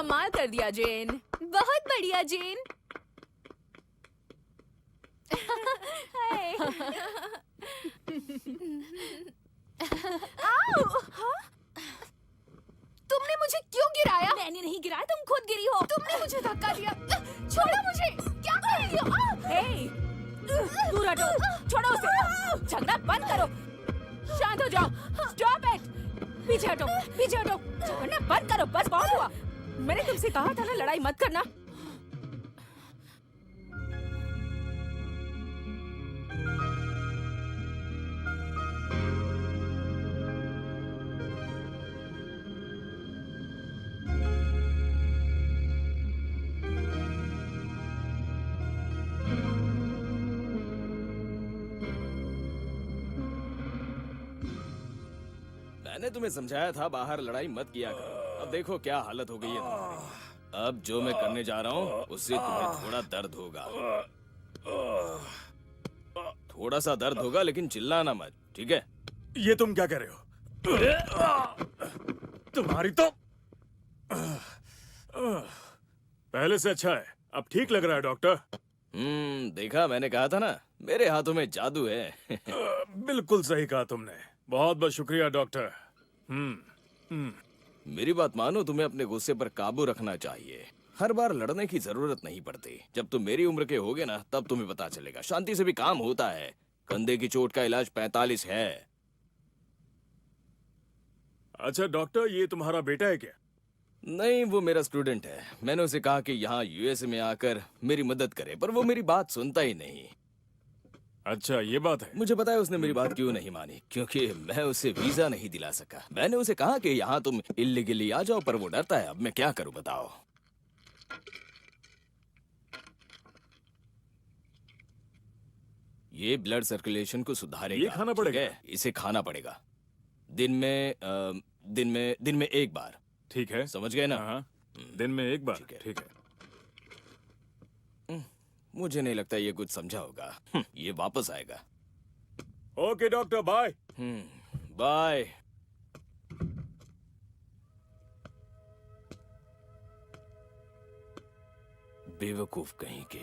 कमाल कर दिया जेन। बहुत बढ़िया जेन। आओ! हाँ? तुमने मुझे क्यों गिराया? मैंने नहीं गिराया, तुम खुद गिरी हो। तुमने मुझे धक्का दिया। छोड़ो मुझे। क्या कर रही हो? हे, दूर हटो, छोड़ो उसे। झगड़ा बंद करो। शांत हो जाओ। Stop it. पीछे हटो, पीछे हटो। झगड़ना बंद करो, बस बहुत हुआ। मैंने तुमसे कहा था ना लड़ाई मत करना। मैंने तुम्हें समझाया था बाहर लड़ाई मत किया करो। अब देखो क्या हालत हो गई है तुम्हारी। अब जो मैं करने जा रहा हूँ उससे तुम्हें थोड़ा दर्द होगा। थोड़ा सा दर्द होगा लेकिन चिल्लाना मत, ठीक है? ये तुम क्या कर रहे हो? तुम्हारी तो पहले से अच्छा है। अब ठीक लग रहा है डॉक्टर। देखा, मैंने कहा था ना मेरे हाथों में जादू है। बिल्कुल सही कहा तुमने। बहुत बहुत शुक्रिया डॉक्टर। मेरी बात मानो, तुम्हें अपने गुस्से पर काबू रखना चाहिए। हर बार लड़ने की जरूरत नहीं पड़ती। जब तुम मेरी उम्र के होगे ना तब तुम्हें पता चलेगा शांति से भी काम होता है। कंधे की चोट का इलाज 45 है। अच्छा डॉक्टर, ये तुम्हारा बेटा है क्या? नहीं, वो मेरा स्टूडेंट है। मैंने उसे कहा कि यहाँ यूएसए में आकर मेरी मदद करे, पर वो मेरी बात सुनता ही नहीं। अच्छा ये बात है। मुझे पता है उसने मेरी बात क्यों नहीं मानी, क्योंकि मैं उसे वीजा नहीं दिला सका। मैंने उसे कहा कि यहाँ तुम इल्लीगली आ जाओ, पर वो डरता है। अब मैं क्या करूं बताओ? ये ब्लड सर्कुलेशन को सुधारेगा। ये खाना पड़ेगा? ठीक है? इसे खाना पड़ेगा दिन में एक बार। ठीक है, समझ गए ना? हाँ, दिन में एक बार। ठीक है। ठीक है। मुझे नहीं लगता ये कुछ समझा होगा। ये वापस आएगा। Okay doctor, bye. बाय। बेवकूफ कहीं के।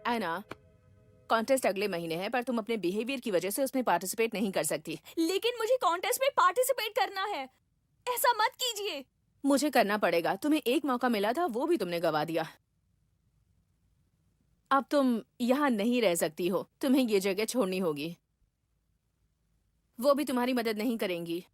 एना, कॉन्टेस्ट अगले महीने है, पर तुम अपने बिहेवियर की वजह से उसमें पार्टिसिपेट नहीं कर सकती। लेकिन मुझे कॉन्टेस्ट में पार्टिसिपेट करना है। ऐसा मत कीजिए। मुझे करना पड़ेगा। तुम्हें एक मौका मिला था, वो भी तुमने गवा दिया। अब तुम यहाँ नहीं रह सकती हो। तुम्हें ये जगह छोड़नी होगी। वो भी तुम्हारी मदद नहीं करेंगी।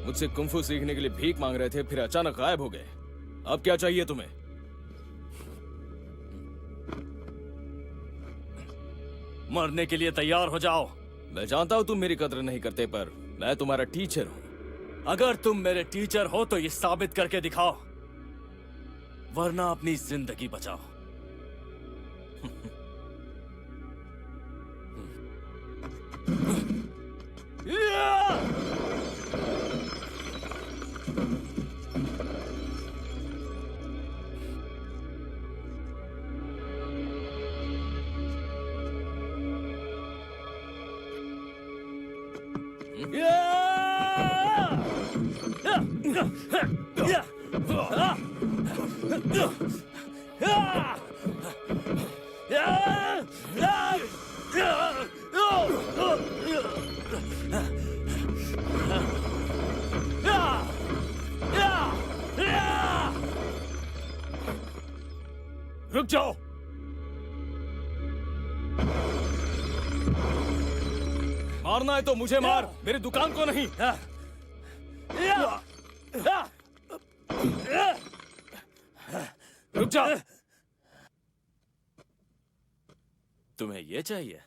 मुझसे कुंफू सीखने के लिए भीख मांग रहे थे, फिर अचानक गायब हो गए। अब क्या चाहिए तुम्हें? मरने के लिए तैयार हो जाओ। मैं जानता हूं तुम मेरी कदर नहीं करते, पर मैं तुम्हारा टीचर हूं। अगर तुम मेरे टीचर हो तो ये साबित करके दिखाओ, वरना अपनी जिंदगी बचाओ। रुक जाओ। मारना है तो मुझे मार, मेरी दुकान को नहीं। रुक जा। तुम्हें ये चाहिए?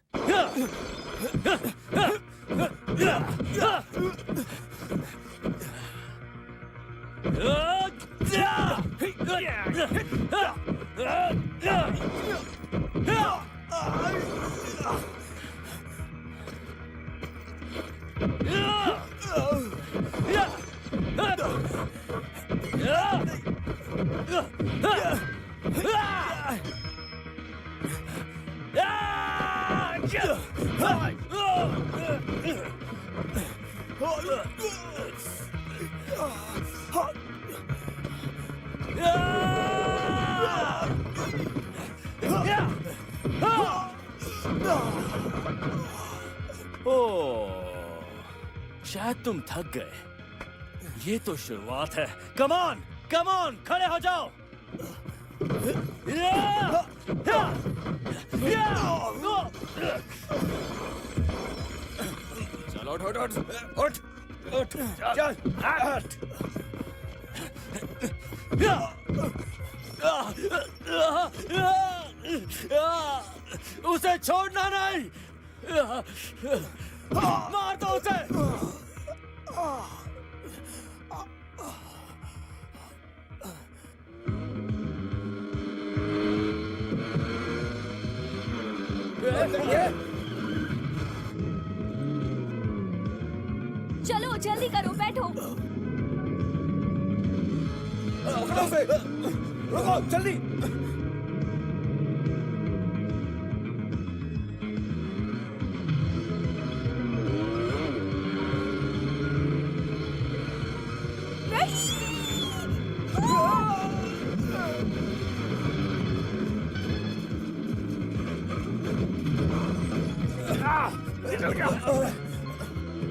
शायद तुम थक गए। ये तो शुरुआत है। कम ऑन, खड़े हो जाओ। चलो उठ चल उसे छोड़ना नहीं। मार दो उसे। चलो जल्दी करो, बैठो। रुको जल्दी।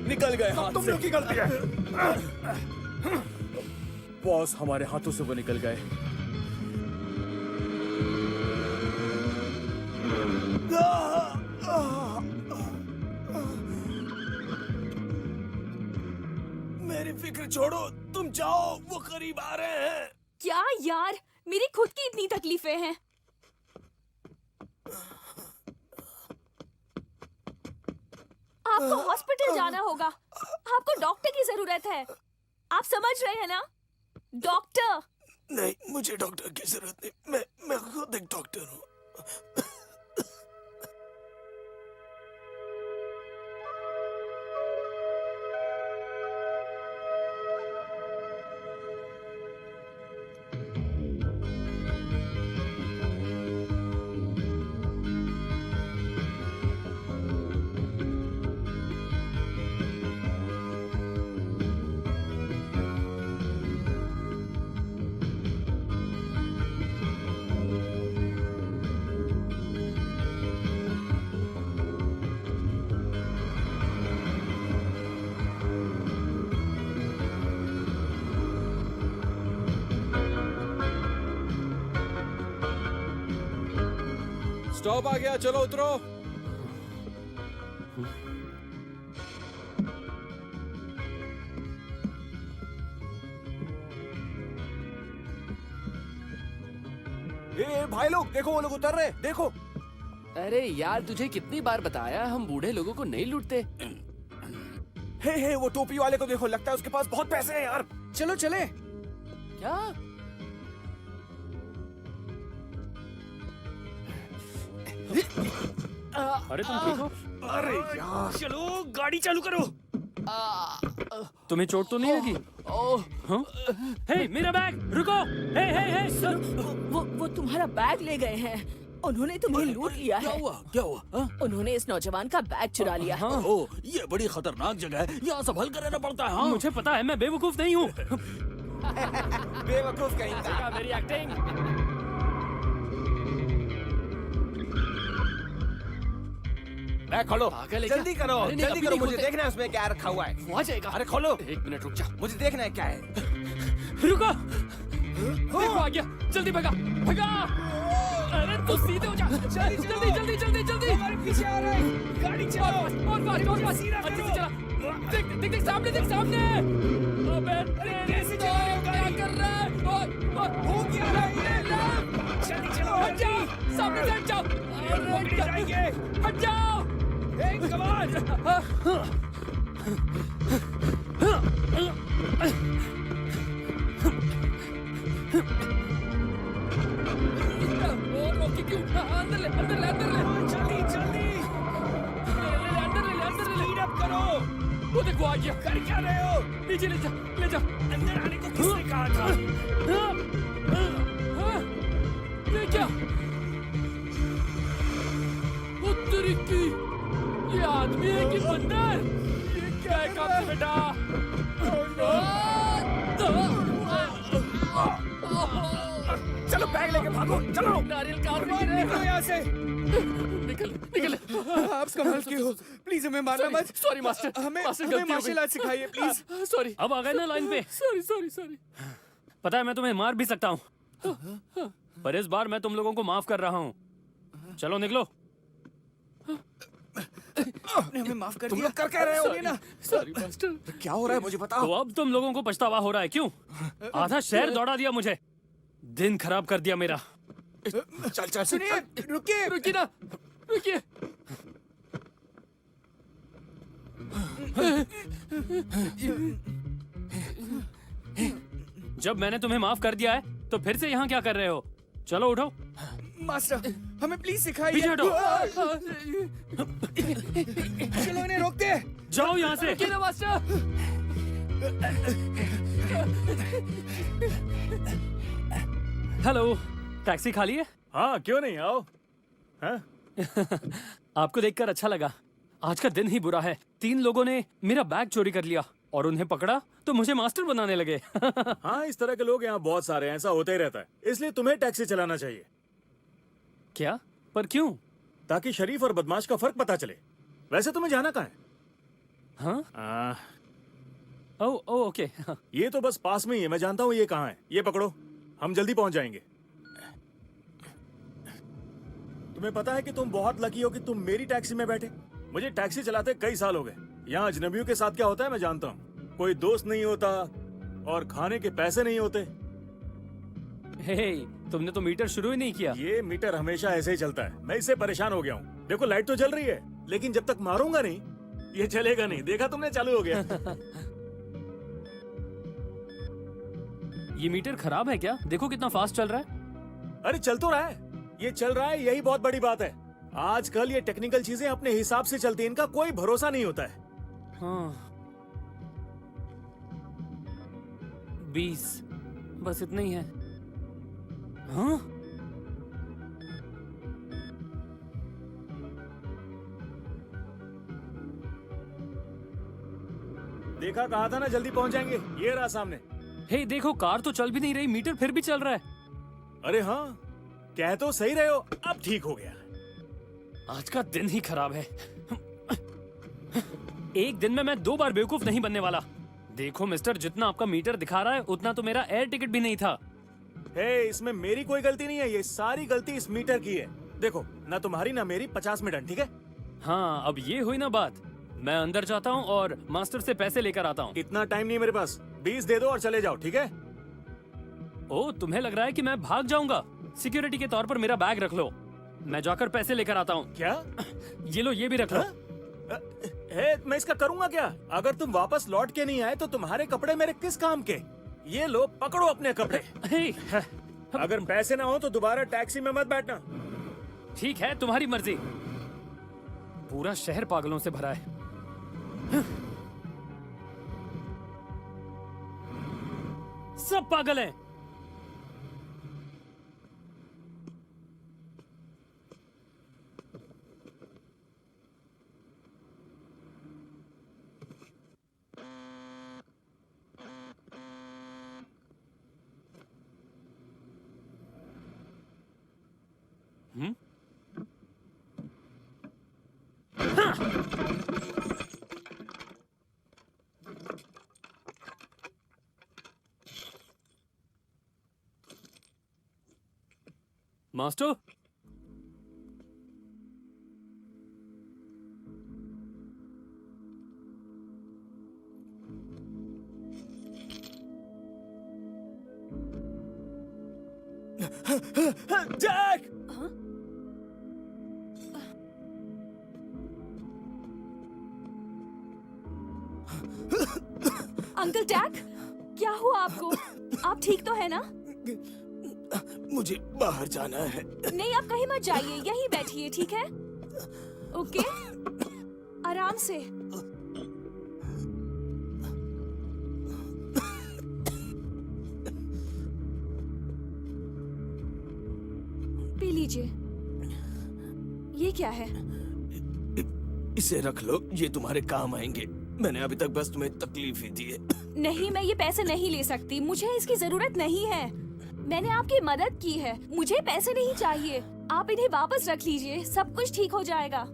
निकल गए हाथ तुम से। लोग की गलती है। बॉस, हमारे हाथों से वो निकल गए। मेरी फिक्र छोड़ो, तुम जाओ, वो करीब आ रहे हैं। क्या यार, मेरी खुद की इतनी तकलीफें हैं। आपको हॉस्पिटल जाना होगा। आपको डॉक्टर की जरूरत है। आप समझ रहे हैं ना? डॉक्टर। नहीं, मुझे डॉक्टर की जरूरत नहीं। मैं खुद एक डॉक्टर हूँ। स्टॉप आ गया, चलो उतरो। भाई लोग देखो, वो लोग उतर रहे हैं, देखो। अरे यार, तुझे कितनी बार बताया, हम बूढ़े लोगों को नहीं लूटते। हे वो टोपी वाले को देखो, लगता है उसके पास बहुत पैसे हैं यार। चलो चले। क्या? अरे तुम ठीक हो? अरे यार, चलो गाड़ी चालू करो। तुम्हें चोट तो नहीं लगी? हाँ? हे, मेरा बैग! रुको! हे, सर! वो तुम्हारा बैग ले गए हैं। उन्होंने तुम्हें लूट लिया है। क्या हुआ? हाँ? उन्होंने इस नौजवान का बैग चुरा लिया है। ओह, ये बड़ी खतरनाक जगह है, यहाँ संभल कर रहना पड़ता है। हाँ? मुझे पता है, मैं बेवकूफ नहीं हूँ। बेवकूफ कहीं का। मेरी एक्टिंग। बैग खोलो, पागल है क्या? जल्दी करो, अरे नहीं, जल्दी अभी करो, नहीं मुझे खोलते। देखना है उसमें क्या रखा हुआ है। वो आ जाएगा। अरे खोलो, 1 मिनट रुक जा। मुझे देखना है क्या है। रुको! देखो आ गया, जल्दी भगा! अरे तू सीधे हो जा! जल्दी! हमारे पीछे आ रहा है, गाड़ी चलाओ। और अच्छे से चला। देख सामने! अबे कैसे चला रहे हो गाड़ी? क्या कर रहा है? हो क्या रहा है? जल्दी चलो, हट जाओ! सामने से हट जाओ! पकड़े जाएंगे। हट जाओ! Hey, come on! रॉकी क्यों? अंदर ले, अंदर ले, अंदर ले। जल्दी जल्दी अंदर ले, अंदर ले। स्पीड अप करो। वो देखो आ गया। कर क्या रहे हो? नीचे ले जा, ले जा। अंदर आने को किसने कहा था? ये क्या? उत्तरी की ये आदमी है कि बंदर? ये क्या है काम से बेटा? चलो बैग लेके भागो, चलो। नारियल कहाँ से गिरे? निकलो यहाँ से। निकल, निकल। आप कमाल के हो। प्लीज हमें मारना मत। Sorry master. हमें मास्टर हमें गलती हो मार्शल गई। आर्ट सिखाइए प्लीज। सॉरी। अब आ गए ना लाइन पे। Sorry, sorry, sorry. पता है मैं तुम्हें मार भी सकता हूँ, पर इस बार मैं तुम लोगों को माफ कर रहा हूँ। चलो निकलो। आपने हमें माफ कर दिया। तुम लोग कर क्या रहे होगे ना? Sorry master. क्या हो रहा है मुझे बताओ। तो अब तुम लोगों को पछतावा हो रहा है क्यों? आधा शहर दौड़ा दिया मुझे, दिन खराब कर दिया मेरा। चल चल सुनिए, रुकिए। रुकिए ना, रुकिए। जब मैंने तुम्हें माफ कर दिया है तो फिर से यहाँ क्या कर रहे हो? चलो उठो। मास्टर हमें प्लीज सिखाइए। पीछे हटो। चलो इन्हें रोक दे। जाओ यहाँ से। रुकिए ना मास्टर। हेलो, टैक्सी खाली है? हाँ क्यों नहीं, आओ। हाँ? आपको देखकर अच्छा लगा। आज का दिन ही बुरा है। 3 लोगों ने मेरा बैग चोरी कर लिया और उन्हें पकड़ा तो मुझे मास्टर बनाने लगे। हाँ इस तरह के लोग यहाँ बहुत सारे हैं, ऐसा होता ही रहता है। इसलिए तुम्हें टैक्सी चलाना चाहिए, क्या? पर क्यों? ताकि शरीफ और बदमाश का फर्क पता चले। वैसे तुम्हें जाना कहाँ है? हाँ? ओ ओके। ये तो बस पास में ही है, मैं जानता हूँ ये कहाँ है। ये पकड़ो, हम जल्दी पहुंच जाएंगे। तुम्हें पता है कि तुम बहुत लकी हो कि तुम मेरी टैक्सी में बैठे। मुझे टैक्सी चलाते कई साल हो गए। यहाँ अजनबियों के साथ क्या होता है मैं जानता हूँ। कोई दोस्त नहीं होता और खाने के पैसे नहीं होते। हे, तुमने तो मीटर शुरू ही नहीं किया। ये मीटर हमेशा ऐसे ही चलता है, मैं इससे परेशान हो गया हूँ। देखो लाइट तो जल रही है, लेकिन जब तक मारूंगा नहीं ये चलेगा नहीं। देखा तुमने, चालू हो गया। ये मीटर खराब है क्या? देखो कितना फास्ट चल रहा है। अरे चल तो रहा है, ये चल रहा है, यही बहुत बड़ी बात है। आजकल ये टेक्निकल चीजें अपने हिसाब से चलती हैं, इनका कोई भरोसा नहीं होता है। हाँ। 20 बस इतना ही है। हाँ? देखा, कहा था ना जल्दी पहुंच जाएंगे। ये रहा सामने। हे देखो, कार तो चल भी नहीं रही, मीटर फिर भी चल रहा है। अरे हाँ, कह तो सही रहे हो। अब ठीक हो गया। आज का दिन ही खराब है। एक दिन में मैं 2 बार बेवकूफ नहीं बनने वाला। देखो मिस्टर, जितना आपका मीटर दिखा रहा है उतना तो मेरा एयर टिकट भी नहीं था। हे, इसमें मेरी कोई गलती नहीं है, ये सारी गलती इस मीटर की है। देखो, ना तुम्हारी ना मेरी, 50 में डन, ठीक है? हाँ, अब ये हुई ना बात। मैं अंदर जाता हूँ और मास्टर से पैसे लेकर आता हूँ। इतना टाइम नहीं मेरे पास। 20 दे दो और चले जाओ, ठीक है? ओ, तुम्हें लग रहा है कि मैं भाग जाऊंगा? सिक्योरिटी के तौर पर मेरा बैग रख लो, मैं जाकर पैसे लेकर आता हूँ। क्या? ये लो, ये भी रख लो। मैं इसका करूंगा क्या? अगर तुम वापस लौट के नहीं आए तो तुम्हारे कपड़े मेरे किस काम के? ये लो, पकड़ो अपने कपड़े। हे, अगर पैसे ना हो तो दोबारा टैक्सी में मत बैठना। ठीक है, तुम्हारी मर्जी। पूरा शहर पागलों से भरा है। सब पागल हैं। Master, Jack! अंकल टैक, क्या हुआ आपको? आप ठीक तो है ना? मुझे बाहर जाना है। नहीं, आप कहीं मत जाइए, यहीं बैठिए, ठीक है? ओके, आराम से। पी लीजिए। ये क्या है? इसे रख लो, ये तुम्हारे काम आएंगे। मैंने अभी तक बस तुम्हें तकलीफ ही दी है। नहीं, मैं ये पैसे नहीं ले सकती, मुझे इसकी जरूरत नहीं है। मैंने आपकी मदद की है, मुझे पैसे नहीं चाहिए। आप इन्हें वापस रख लीजिए, सब कुछ ठीक हो जाएगा।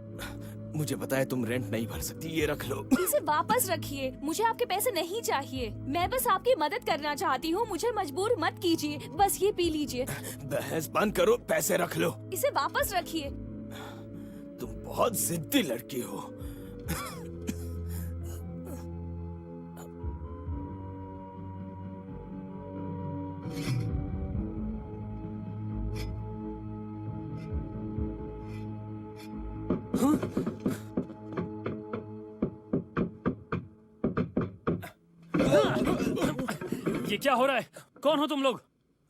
मुझे पता है तुम रेंट नहीं भर सकती, ये रख लो। इसे वापस रखिए, मुझे आपके पैसे नहीं चाहिए। मैं बस आपकी मदद करना चाहती हूँ, मुझे मजबूर मत कीजिए। बस ये पी लीजिए। बहस बंद करो, पैसे रख लो। इसे वापस रखिए। तुम बहुत जिद्दी लड़की हो। ये क्या हो रहा है? कौन हो तुम लोग?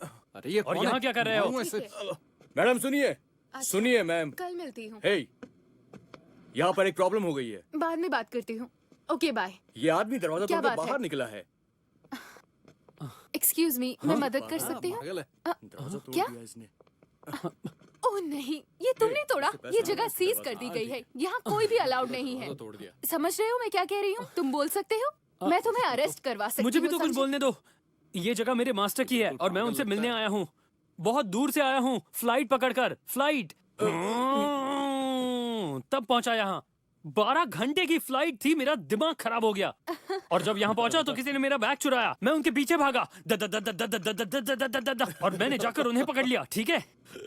अरे ये और कौन यहाँ है? क्या कर रहे मैं हो? हूँ ऐसे। मैडम सुनिए, सुनिए मैम। कल मिलती हूँ। हे, यहाँ पर एक प्रॉब्लम हो गई है। बाद में बात करती हूँ। Okay bye. ये आदमी दरवाजा क्या तोड़कर बात बाहर है? निकला है। एक्सक्यूज मी, मैं मदद कर सकती हूँ? पागल है। दरवाजा तोड़ क्या? दिया इसने। ओह नहीं, ये तुमने तोड़ा। पैसे ये मांगे, जगह उसके सीज बाद कर दी हाँ, गई है। यहाँ कोई भी अलाउड नहीं है। तो तोड़ दिया। समझ रहे हो मैं क्या कह रही हूँ? तुम बोल सकते हो? मैं तुम्हें अरेस्ट करवा सकती हूँ। मुझे भी तो कुछ समझे? बोलने दो। ये जगह मेरे मास्टर की है और मैं उनसे मिलने आया हूँ। बहुत दूर से आया हूँ, फ्लाइट पकड़कर। फ्लाइट तब पहुंचा यहाँ। 12 घंटे की फ्लाइट थी, मेरा दिमाग खराब हो गया। और जब यहाँ पहुंचा तो किसी ने मेरा बैग चुराया। मैं उनके पीछे भागा और मैंने जाकर उन्हें पकड़ लिया, ठीक है?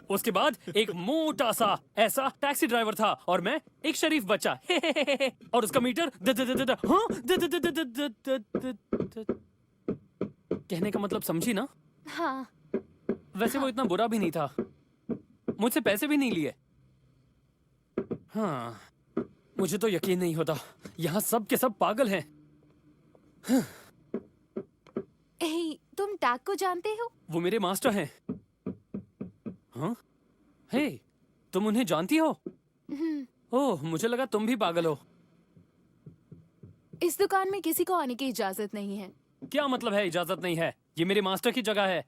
उसके बाद एक मोटा सा ऐसा टैक्सी ड्राइवर था और मैं एक शरीफ बच्चा। और उसका मीटर कहने का मतलब समझी ना? हाँ, वैसे वो इतना बुरा भी नहीं था, मुझसे पैसे भी नहीं लिए। हाँ, मुझे तो यकीन नहीं होता, यहाँ सब के सब पागल हैं। ए, तुम टैग को जानते हो? वो मेरे मास्टर हैं। हाँ? हे, तुम उन्हें जानती हो? ओह, मुझे लगा तुम भी पागल हो। इस दुकान में किसी को आने की इजाजत नहीं है। क्या मतलब है इजाजत नहीं है? ये मेरे मास्टर की जगह है।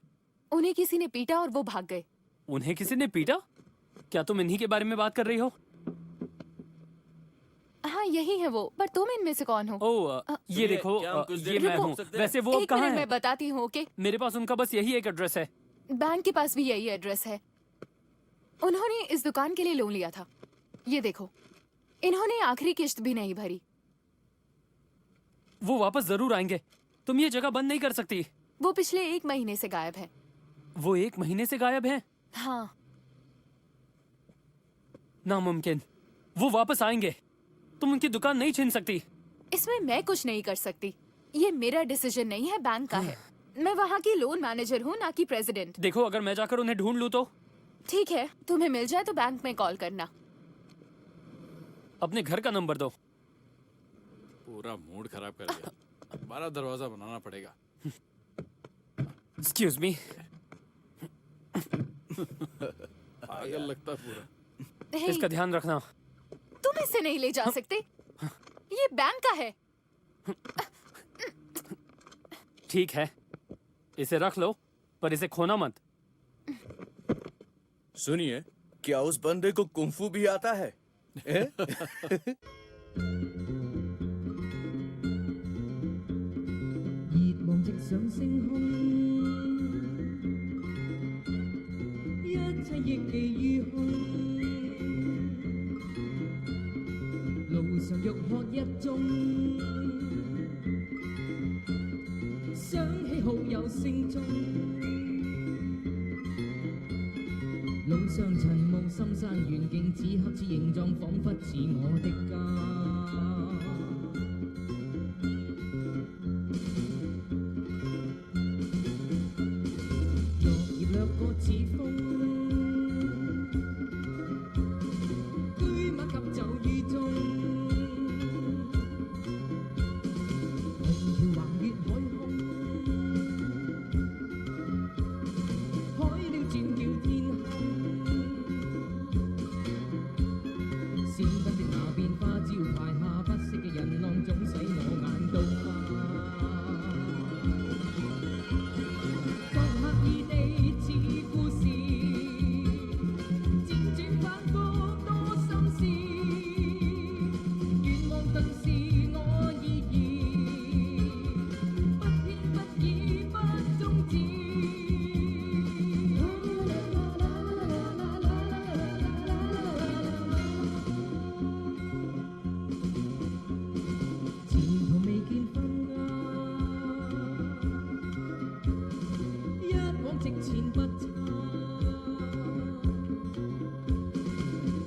उन्हें किसी ने पीटा और वो भाग गए। उन्हें किसी ने पीटा? क्या तुम इन्हीं के बारे में बात कर रही हो? हाँ, यही है वो। पर तुम इनमें से कौन हो? ओह, ये देखो, क्या हम कुछ ये देर मैं रुको। हूँ। वैसे वो अब एक कहाँ मिनट, है? मैं बताती हूँ। ओके, मेरे पास उनका बस यही एक एड्रेस है। बैंक के पास भी यही एड्रेस है। उन्होंने इस दुकान के लिए लोन लिया था। ये देखो, इन्होंने आखिरी किश्त भी नहीं भरी। वो वापस जरूर आएंगे। तुम ये जगह बंद नहीं कर सकती। वो पिछले 1 महीने से गायब है। वो 1 महीने से गायब है? हाँ, नामुमकिन। वो वापस आएंगे। तुम उनकी दुकान नहीं छीन सकती। इसमें मैं कुछ नहीं कर सकती। ये मेरा डिसीजन नहीं है, बैंक का है। मैं वहाँ की लोन मैनेजर हूँ, ना कि प्रेसिडेंट। देखो, अगर मैं जाकर उन्हें ढूंढ लूँ तो? ठीक है, तुम्हें मिल जाए तो बैंक में कॉल करना। अपने घर का नंबर दो। पूरा मूड खराब कर दिया। दोबारा दरवाजा बनाना पड़ेगा। Excuse me. पागल लगता है पूरा। हे, इसका ध्यान रखना। तुम इसे नहीं ले जा सकते। ये बैंक का है। ठीक है, इसे रख लो, पर इसे खोना मत। सुनिए, क्या उस बंदे को कुंफू भी आता है? 值錢不差。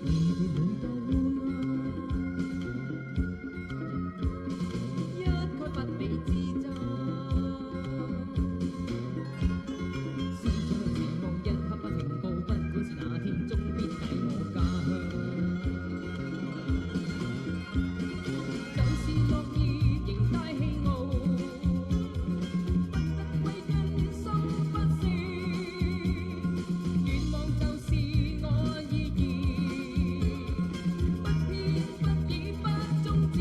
異地裏多烏鴉，一概不理自責。思想前望一刻不停步，不管是哪天，終必抵我家鄉。就是樂意仍帶氣傲，不得歸根心不是，願望就是我意義，不偏不倚不終止。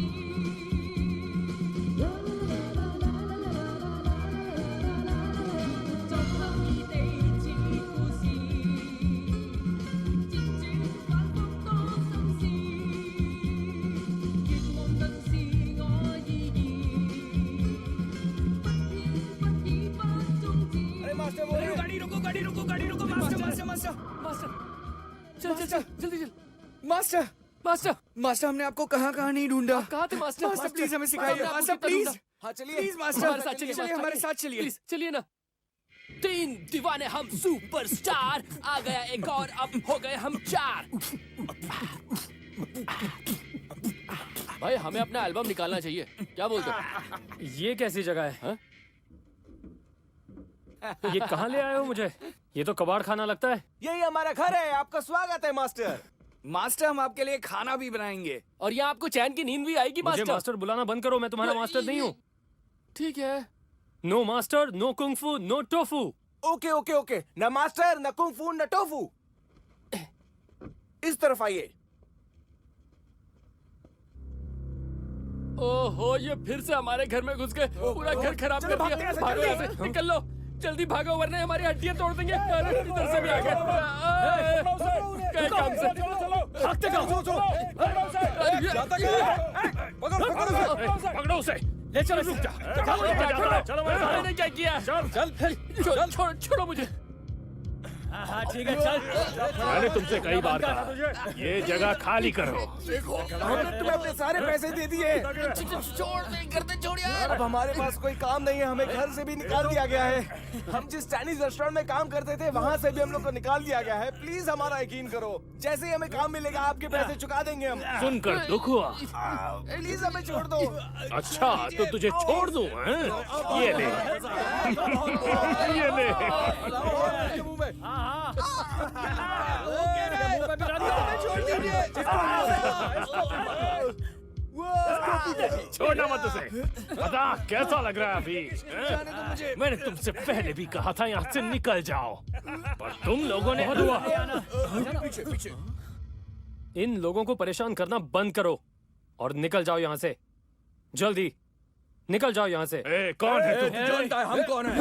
作刻意地似故事，輾轉反覆多心事，願望更是我意義，不偏不倚不終止。अरे मास्टर बोल रहे गाड़ी रोको गाड़ी रोको गाड़ी रोको master master master master master चल चल चल जल्दी चल मास्टर मास्टर मास्टर हमने आपको कहाँ कहाँ नहीं ढूंढा कहाँ थे मास्टर मास्टर प्लीज हमें सिखाइए हमने आपको मास्टर कितना प्लीज ढूंढा? हाँ चलिए प्लीज मास्टर हमारे साथ चलिए चलिए हमारे साथ चलिए प्लीज चलिए ना 3 दीवाने हम सुपरस्टार आ गया एक और अब हो गए हम 4 भाई हमें अपना एल्बम निकालना चाहिए क्या बोलते हो ये कैसी जगह है हाँ? ये कहाँ ले आए हो मुझे? ये तो कबाड़ खाना लगता है। यही हमारा घर है आपका स्वागत है मास्टर मास्टर हम आपके लिए खाना भी बनाएंगे और यहाँ आपको चैन की नींद भी आएगी मुझे मास्टर मास्टर बुलाना बंद करो, मैं तुम्हारा मास्टर नहीं हूँ। ठीक है no master, no kung fu, no tofu. Okay okay okay न मास्टर न कुंग फू न टोफू इस तरफ आइए ओहो ये फिर से हमारे घर में घुस गए पूरा घर खराब चलो कर भागते दिया हैं, भागो जल्दी। यहाँ से निकल लो जल्दी भागो वरना हमारी हड्डियां तोड़ देंगे अरे इधर से भी आ गए क्या काम से भागते जाओ। पकड़ो उसे, ले चलो। रुक जा। चलो मैंने क्या किया चल छोड़ो मुझे हाँ ठीक है चल। मैंने तुमसे कई बार कहा ये जगह खाली करो। हमने तुम्हें अपने सारे पैसे दे दिए छोड़ नहीं करते छोड़ यार अब हमारे पास कोई काम नहीं है हमें घर से भी निकाल दिया गया है हम जिस चाइनीज रेस्टोरेंट में काम करते थे वहाँ से भी हम लोग को निकाल दिया गया है प्लीज हमारा यकीन करो जैसे ही हमें काम मिलेगा आपके पैसे चुका देंगे हम सुनकर दुख हुआ। प्लीज हमें छोड़ दो अच्छा तो तुझे छोड़ दूं हैं? ये ले ये ले। छोड़ना मत उसे। बता कैसा लग रहा है अभी हैं? मैंने तुमसे पहले भी कहा था यहाँ से निकल जाओ पर तुम लोगों ने इन लोगों को परेशान करना बंद करो और निकल जाओ यहाँ से जल्दी निकल जाओ यहाँ से। कौन है तू? जानता है हम कौन है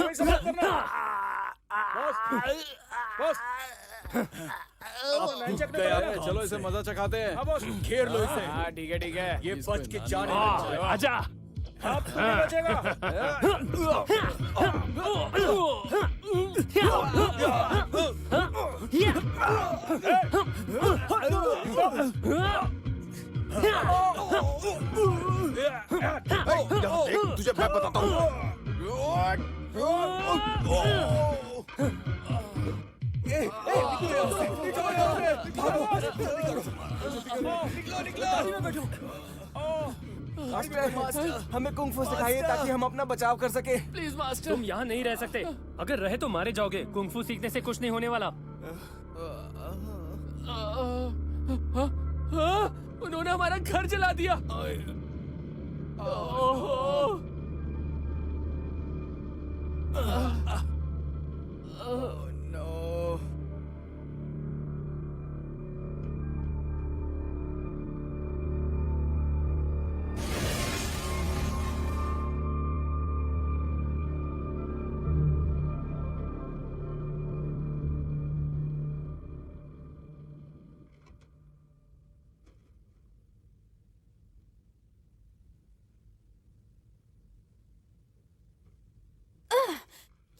चलो इसे मजा चखाते हैं घेर लो इसे हाँ ठीक है ये बच के जाने आजा। तुझे मैं बताता हूँ हमें कुंग फू सिखाइए ताकि हम अपना बचाव कर सके प्लीज मास्टर तुम यहाँ नहीं रह सकते अगर रहे तो मारे जाओगे कुंग-फू सीखने से कुछ नहीं होने वाला। उन्होंने हमारा घर जला दिया ओहो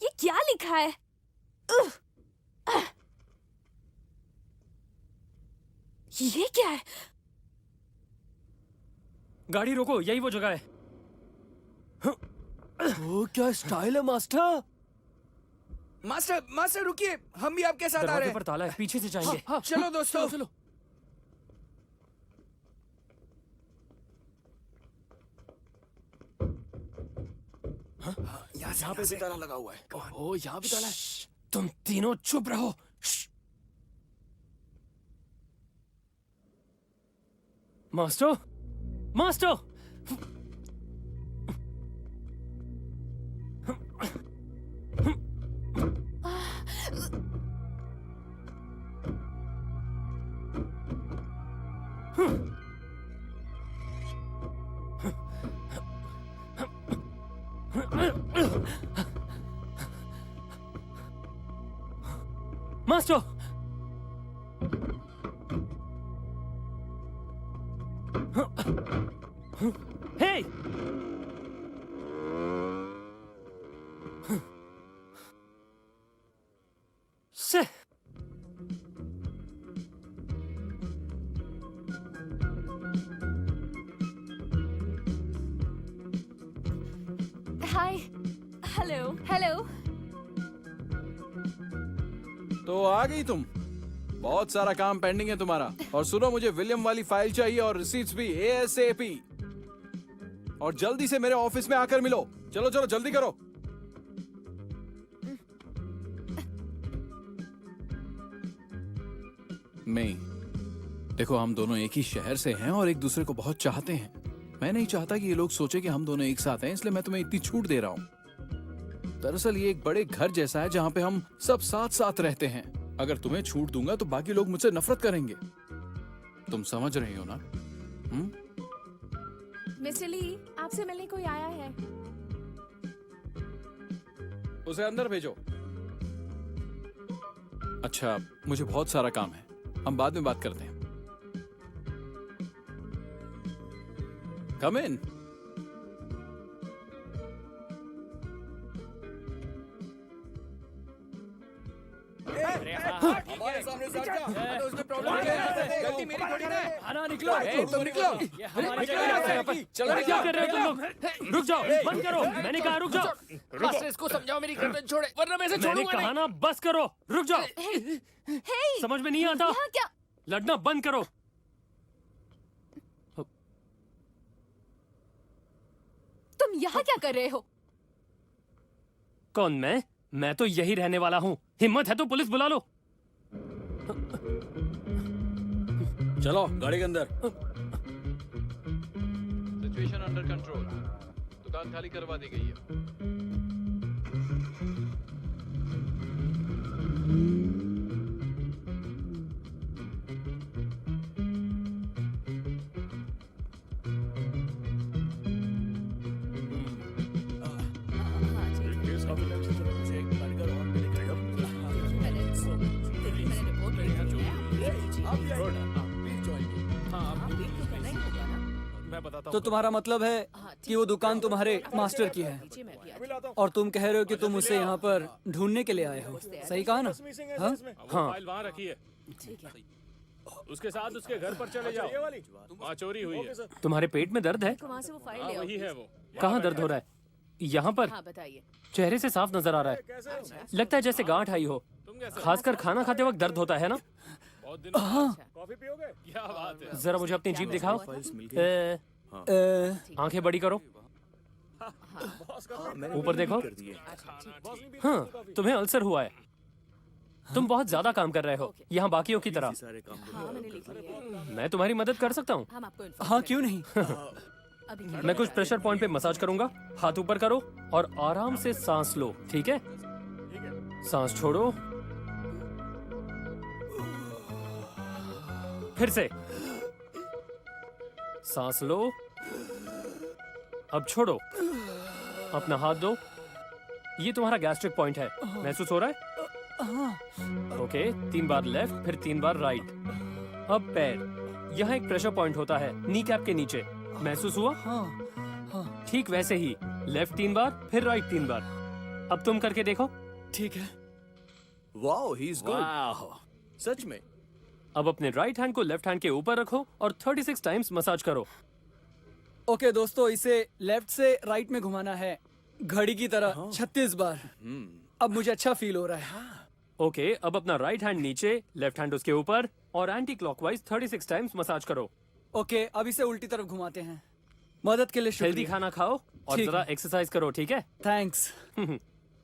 ये क्या लिखा है? ये क्या है? गाड़ी रोको यही वो जगह है। ओ क्या स्टाइल है मास्टर मास्टर मास्टर रुकिए, हम भी आपके साथ आ रहे दरवाजे हैं। पर ताला है, पीछे से जाएंगे। चलो दोस्तों। चलो। यहाँ पे भी ताला लगा हुआ है। ओ यहाँ भी ताला है। तुम तीनों चुप रहो। श्श। Master, master. Master, hey, say hi, hello, hello. तो आ गई तुम। बहुत सारा काम पेंडिंग है तुम्हारा। और सुनो, मुझे विलियम वाली फाइल चाहिए और रिसीट्स भी ASAP। और जल्दी से मेरे ऑफिस में आकर मिलो। चलो चलो जल्दी करो। नहीं, देखो हम दोनों एक ही शहर से हैं और एक दूसरे को बहुत चाहते हैं। मैं नहीं चाहता कि ये लोग सोचे कि हम दोनों एक साथ हैं, इसलिए मैं तुम्हें इतनी छूट दे रहा हूँ। दरअसल ये एक बड़े घर जैसा है जहाँ पे हम सब साथ साथ रहते हैं। अगर तुम्हें छूट दूंगा तो बाकी लोग मुझसे नफरत करेंगे। तुम समझ रही हो ना? मिस्टर ली, आपसे मिलने कोई आया है। उसे अंदर भेजो। अच्छा, मुझे बहुत सारा काम है, हम बाद में बात करते हैं। कम इन। हमारे सामने से हट जा। तो उसने प्रॉब्लम क्या है? गलती मेरी थोड़ी ना है। आना निकलो। तुम निकलो। चलो, क्या कर रहे हो तुम लोग? रुक जाओ, बंद करो। मैंने कहा रुक जाओ। मास्टर इसको समझाओ मेरी गर्दन छोड़े, वरना मैं इसे मैंने छोड़ूंगा कहा नहीं। ना बस करो। रुक जाओ। हे, समझ में नहीं आता? यहाँ क्या? लड़ना बंद करो। तुम यहाँ क्या कर रहे हो? कौन मैं? मैं तो यही रहने वाला हूँ। हिम्मत है तो पुलिस बुला लो। चलो गाड़ी के अंदर। Situation under control. दुकान खाली करवा दी गई है। मैं बताता तो तुम्हारा मतलब है कि वो दुकान तुम्हारे मास्टर की है और तुम कह रहे हो कि तुम उसे यहाँ पर ढूंढने के लिए आए हो। सही कहा ना? हाँ? हाँ। फाइल वहाँ रखी है। उसके साथ उसके घर पर चले जाओ। वहाँ चोरी हुई है। तुम्हारे पेट में दर्द है? वहाँ से वो फाइल हाँ ले आओ। वही है वो। कहाँ दर्द हो रहा है? यहाँ पर? हाँ बताइए। चेहरे से साफ नजर आ रहा है। लगता है जैसे गांठ आई हो। खासकर खाना खाते वक्त दर्द होता है ना? बहुत दिन कॉफी पियोगे? क्या बात है। जरा मुझे अपनी जीभ दिखाओ। आंखें बड़ी करो। ऊपर देखो। हाँ, तुम्हें अल्सर हुआ है। तुम बहुत ज्यादा काम कर रहे हो, यहाँ बाकियों की तरह। हाँ मैंने लिख लिया। मैं तुम्हारी मदद कर सकता हूँ। हम आपको inform हाँ, क्यों नहीं? अभी क्या मैं कुछ प्रेशर पॉइंट पे मसाज करूंगा। हाथ ऊपर करो और आराम से सांस लो, ठीक है? सांस छोड़ो। फिर से सांस लो। अब छोड़ो। अपना हाथ दो। ये तुम्हारा गैस्ट्रिक पॉइंट है। महसूस हो रहा है? ओके, 3 बार लेफ्ट, फिर 3 बार राइट। अब पैर। यहाँ एक प्रेशर पॉइंट होता है नी कैप के नीचे। महसूस हुआ? हाँ, ठीक वैसे ही। लेफ्ट 3 बार, फिर राइट 3 बार। अब तुम करके देखो। ठीक है। Wow, he is good. सच में। अब अपने राइट हैंड को लेफ्ट हैंड के ऊपर रखो और 36 टाइम्स मसाज करो। ओके दोस्तों, इसे लेफ्ट से राइट में घुमाना है, घड़ी की तरह 36 बार। अब मुझे अच्छा फील हो रहा है। ओके, अब अपना राइट हैंड नीचे, लेफ्ट हैंड उसके ऊपर और एंटी क्लॉकवाइज 36 टाइम्स मसाज करो। ओके, अब इसे उल्टी तरफ घुमाते हैं। मदद के लिए हेल्दी शुक्रिया। खाना खाओ और ठीक जरा है। एक्सरसाइज करो, ठीक है? थैंक्स।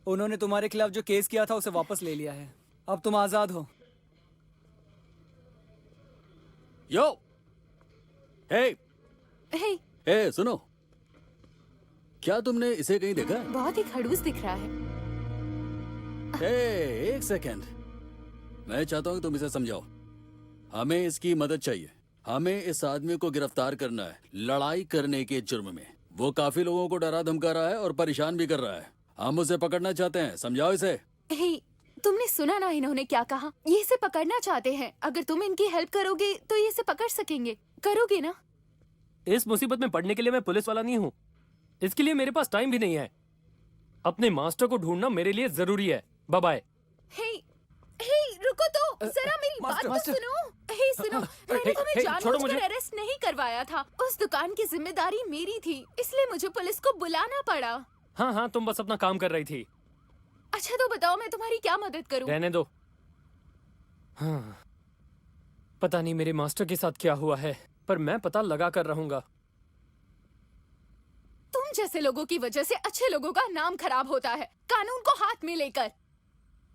उन्होंने तुम्हारे खिलाफ जो केस किया था उसे वापस ले लिया है। अब तुम आजाद हो। यो, हे, हे, हे, सुनो, क्या तुमने इसे कहीं देखा? बहुत ही खड़ूस दिख रहा है। हे, एक सेकेंड, मैं चाहता हूँ कि तुम इसे समझाओ। हमें इसकी मदद चाहिए। हमें इस आदमी को गिरफ्तार करना है लड़ाई करने के जुर्म में। वो काफी लोगों को डरा धमका रहा है और परेशान भी कर रहा है। हम उसे पकड़ना चाहते हैं, समझाओ इसे। हे, तुमने सुना ना इन्होंने क्या कहा? ये इसे पकड़ना चाहते हैं। अगर तुम इनकी हेल्प करोगे तो ये इसे पकड़ सकेंगे। करोगे ना? इस मुसीबत में पड़ने के लिए मैं पुलिस वाला नहीं हूँ। इसके लिए मेरे पास टाइम भी नहीं है। अपने मास्टर को ढूंढना मेरे लिए जरूरी है। Bye bye. हे, हे, रुको तो, जरा मेरी बात तो सुनो। हे, सुनो, मैंने तुम्हें जानबूझकर अरेस्ट नहीं करवाया था। उस दुकान की जिम्मेदारी मेरी थी, इसलिए मुझे पुलिस को बुलाना पड़ा। हाँ हाँ, तुम बस अपना काम कर रही थी। अच्छा तो बताओ मैं तुम्हारी क्या मदद करूं? रहने दो। हाँ, पता नहीं मेरे मास्टर के साथ क्या हुआ है, पर मैं पता लगा कर रहूंगा। तुम जैसे लोगों की वजह से अच्छे लोगों का नाम खराब होता है, कानून को हाथ में लेकर।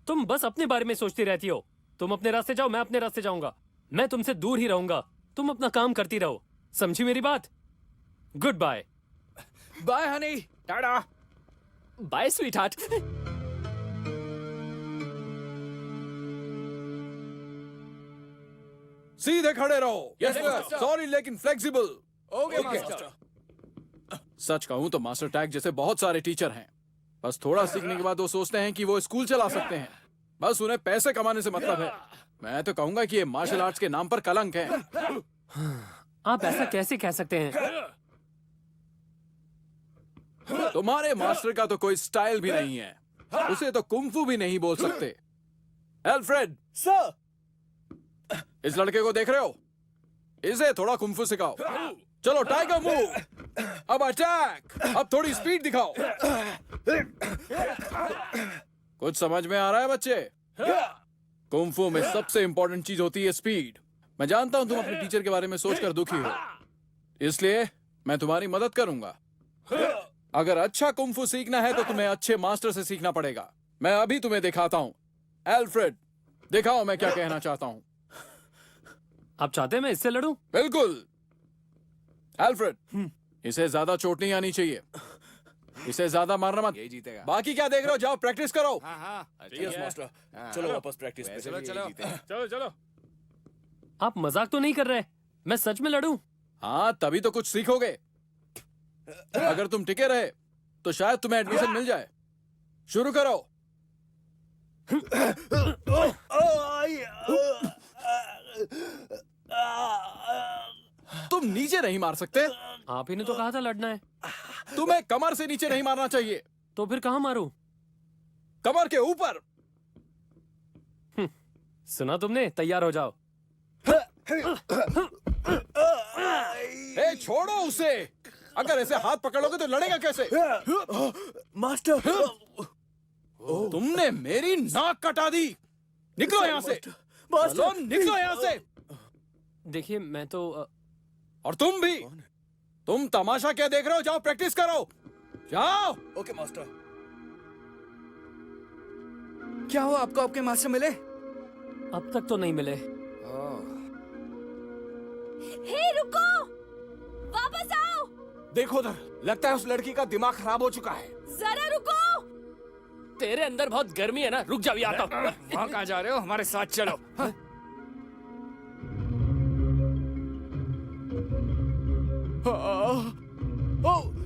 तुम बस अपने बारे में सोचती रहती हो। तुम अपने रास्ते जाओ, मैं अपने रास्ते जाऊंगा। मैं तुमसे दूर ही रहूंगा। तुम अपना काम करती रहो, समझी मेरी बात? Goodbye. Bye honey. टाटा। Bye sweetheart. सीधे खड़े रहो। यस सॉरी लेकिन फ्लेक्सिबल। Okay master. सच कहूं तो मास्टर टैग जैसे बहुत सारे टीचर हैं। बस थोड़ा सीखने के बाद वो सोचते हैं कि वो स्कूल चला सकते हैं। बस उन्हें पैसे कमाने से मतलब है। मैं तो कहूंगा कि ये मार्शल आर्ट्स के नाम पर कलंक है। आप ऐसा कैसे कह सकते हैं? तुम्हारे मास्टर का तो कोई स्टाइल भी नहीं है। उसे तो कुंफू भी नहीं बोल सकते। एल्फ्रेड सर, इस लड़के को देख रहे हो? इसे थोड़ा कुंफू सिखाओ। चलो टाइगर मूव। अब अटैक। अब थोड़ी स्पीड दिखाओ। कुछ समझ में आ रहा है बच्चे? कुंफू में सबसे इंपॉर्टेंट चीज होती है स्पीड। मैं जानता हूं तुम अपने टीचर के बारे में सोचकर दुखी हो, इसलिए मैं तुम्हारी मदद करूंगा। अगर अच्छा कुंफू सीखना है तो तुम्हें अच्छे मास्टर से सीखना पड़ेगा। मैं अभी तुम्हें दिखाता हूं। एल्फ्रेड, दिखाओ मैं क्या कहना चाहता हूं। आप चाहते हैं मैं इससे लड़ूं? बिल्कुल। एल्फ्रेड, इसे ज्यादा चोट नहीं आनी चाहिए। इसे ज्यादा मारना मत। यही जीतेगा। बाकी क्या देख रहे हो? जाओ प्रैक्टिस करो। Yes master. चलो वापस प्रैक्टिस पे। चलो चलो चलो। आप मजाक तो नहीं कर रहे? मैं सच में लड़ूं? हाँ, तभी तो कुछ सीखोगे। अगर तुम टिके रहे तो शायद तुम्हें एडमिशन मिल जाए। शुरू करो। तुम नीचे नहीं मार सकते। आप ही ने तो कहा था लड़ना है। तुम्हें कमर से नीचे नहीं मारना चाहिए। तो फिर कहाँ मारूं? कमर के ऊपर। सुना तुमने? तैयार हो जाओ। ए, छोड़ो उसे। अगर ऐसे हाथ पकड़ोगे तो लड़ेगा कैसे? मास्टर, तुमने मेरी नाक कटा दी। निकलो यहाँ से। चलो, निकलो यहाँ से। देखिए मैं तो और तुम भी। तुम तमाशा क्या देख रहे हो? जाओ प्रैक्टिस करो। जाओ। Okay master. क्या हुआ आपको? आपके मास्टर मिले? अब तक तो नहीं मिले। हे रुको, वापस आओ। देखो उधर, लगता है उस लड़की का दिमाग खराब हो चुका है। जरा रुको। तेरे अंदर बहुत गर्मी है ना, रुक जा, आता हूं। वहाँ कहाँ जा रहे हो? हमारे साथ चलो।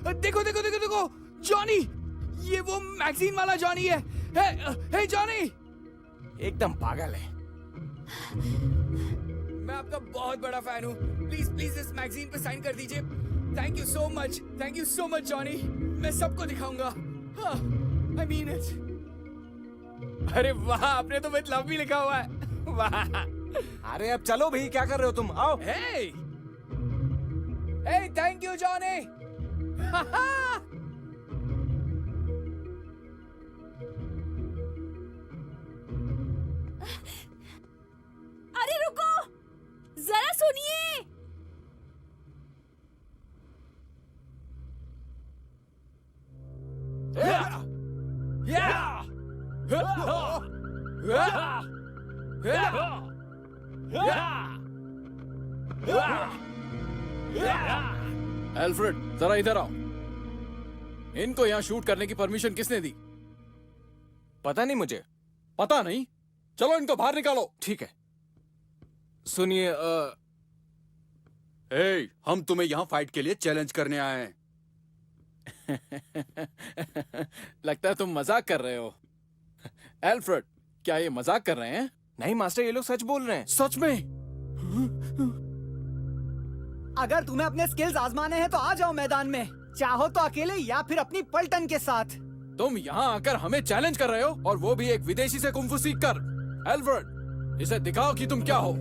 देखो देखो देखो देखो, जॉनी, ये वो मैगजीन वाला जॉनी है। हे जॉनी, एकदम पागल है। मैं आपका बहुत बड़ा फैन हूँ। प्लीज प्लीज इस मैगजीन पे साइन कर दीजिए। Thank you so much. Thank you so much Johnny. मैं सबको दिखाऊंगा। I mean it. अरे वाह, आपने तो विद लव भी लिखा हुआ है। वाह। अरे अब चलो भाई, क्या कर रहे हो तुम? आओ। Hey thank you Johnny. अरे रुको, जरा सुनिए। एल्फ्रेड, जरा इधर आओ। इनको यहाँ शूट करने की परमिशन किसने दी? पता नहीं मुझे। पता नहीं? चलो इनको बाहर निकालो। ठीक है। सुनिए, ए, हम तुम्हें यहाँ फाइट के लिए चैलेंज करने आए हैं। लगता है तुम मजाक कर रहे हो। एल्फ्रेड, क्या ये मजाक कर रहे हैं? नहीं मास्टर, ये लोग सच बोल रहे हैं। सच में? अगर तुम्हें अपने स्किल्स आजमाने हैं तो आ जाओ मैदान में, चाहो तो अकेले या फिर अपनी पलटन के साथ। तुम यहाँ आकर हमें चैलेंज कर रहे हो, और वो भी एक विदेशी से कुंफू सीख कर। एल्फ्रेड, इसे दिखाओ कि तुम क्या हो।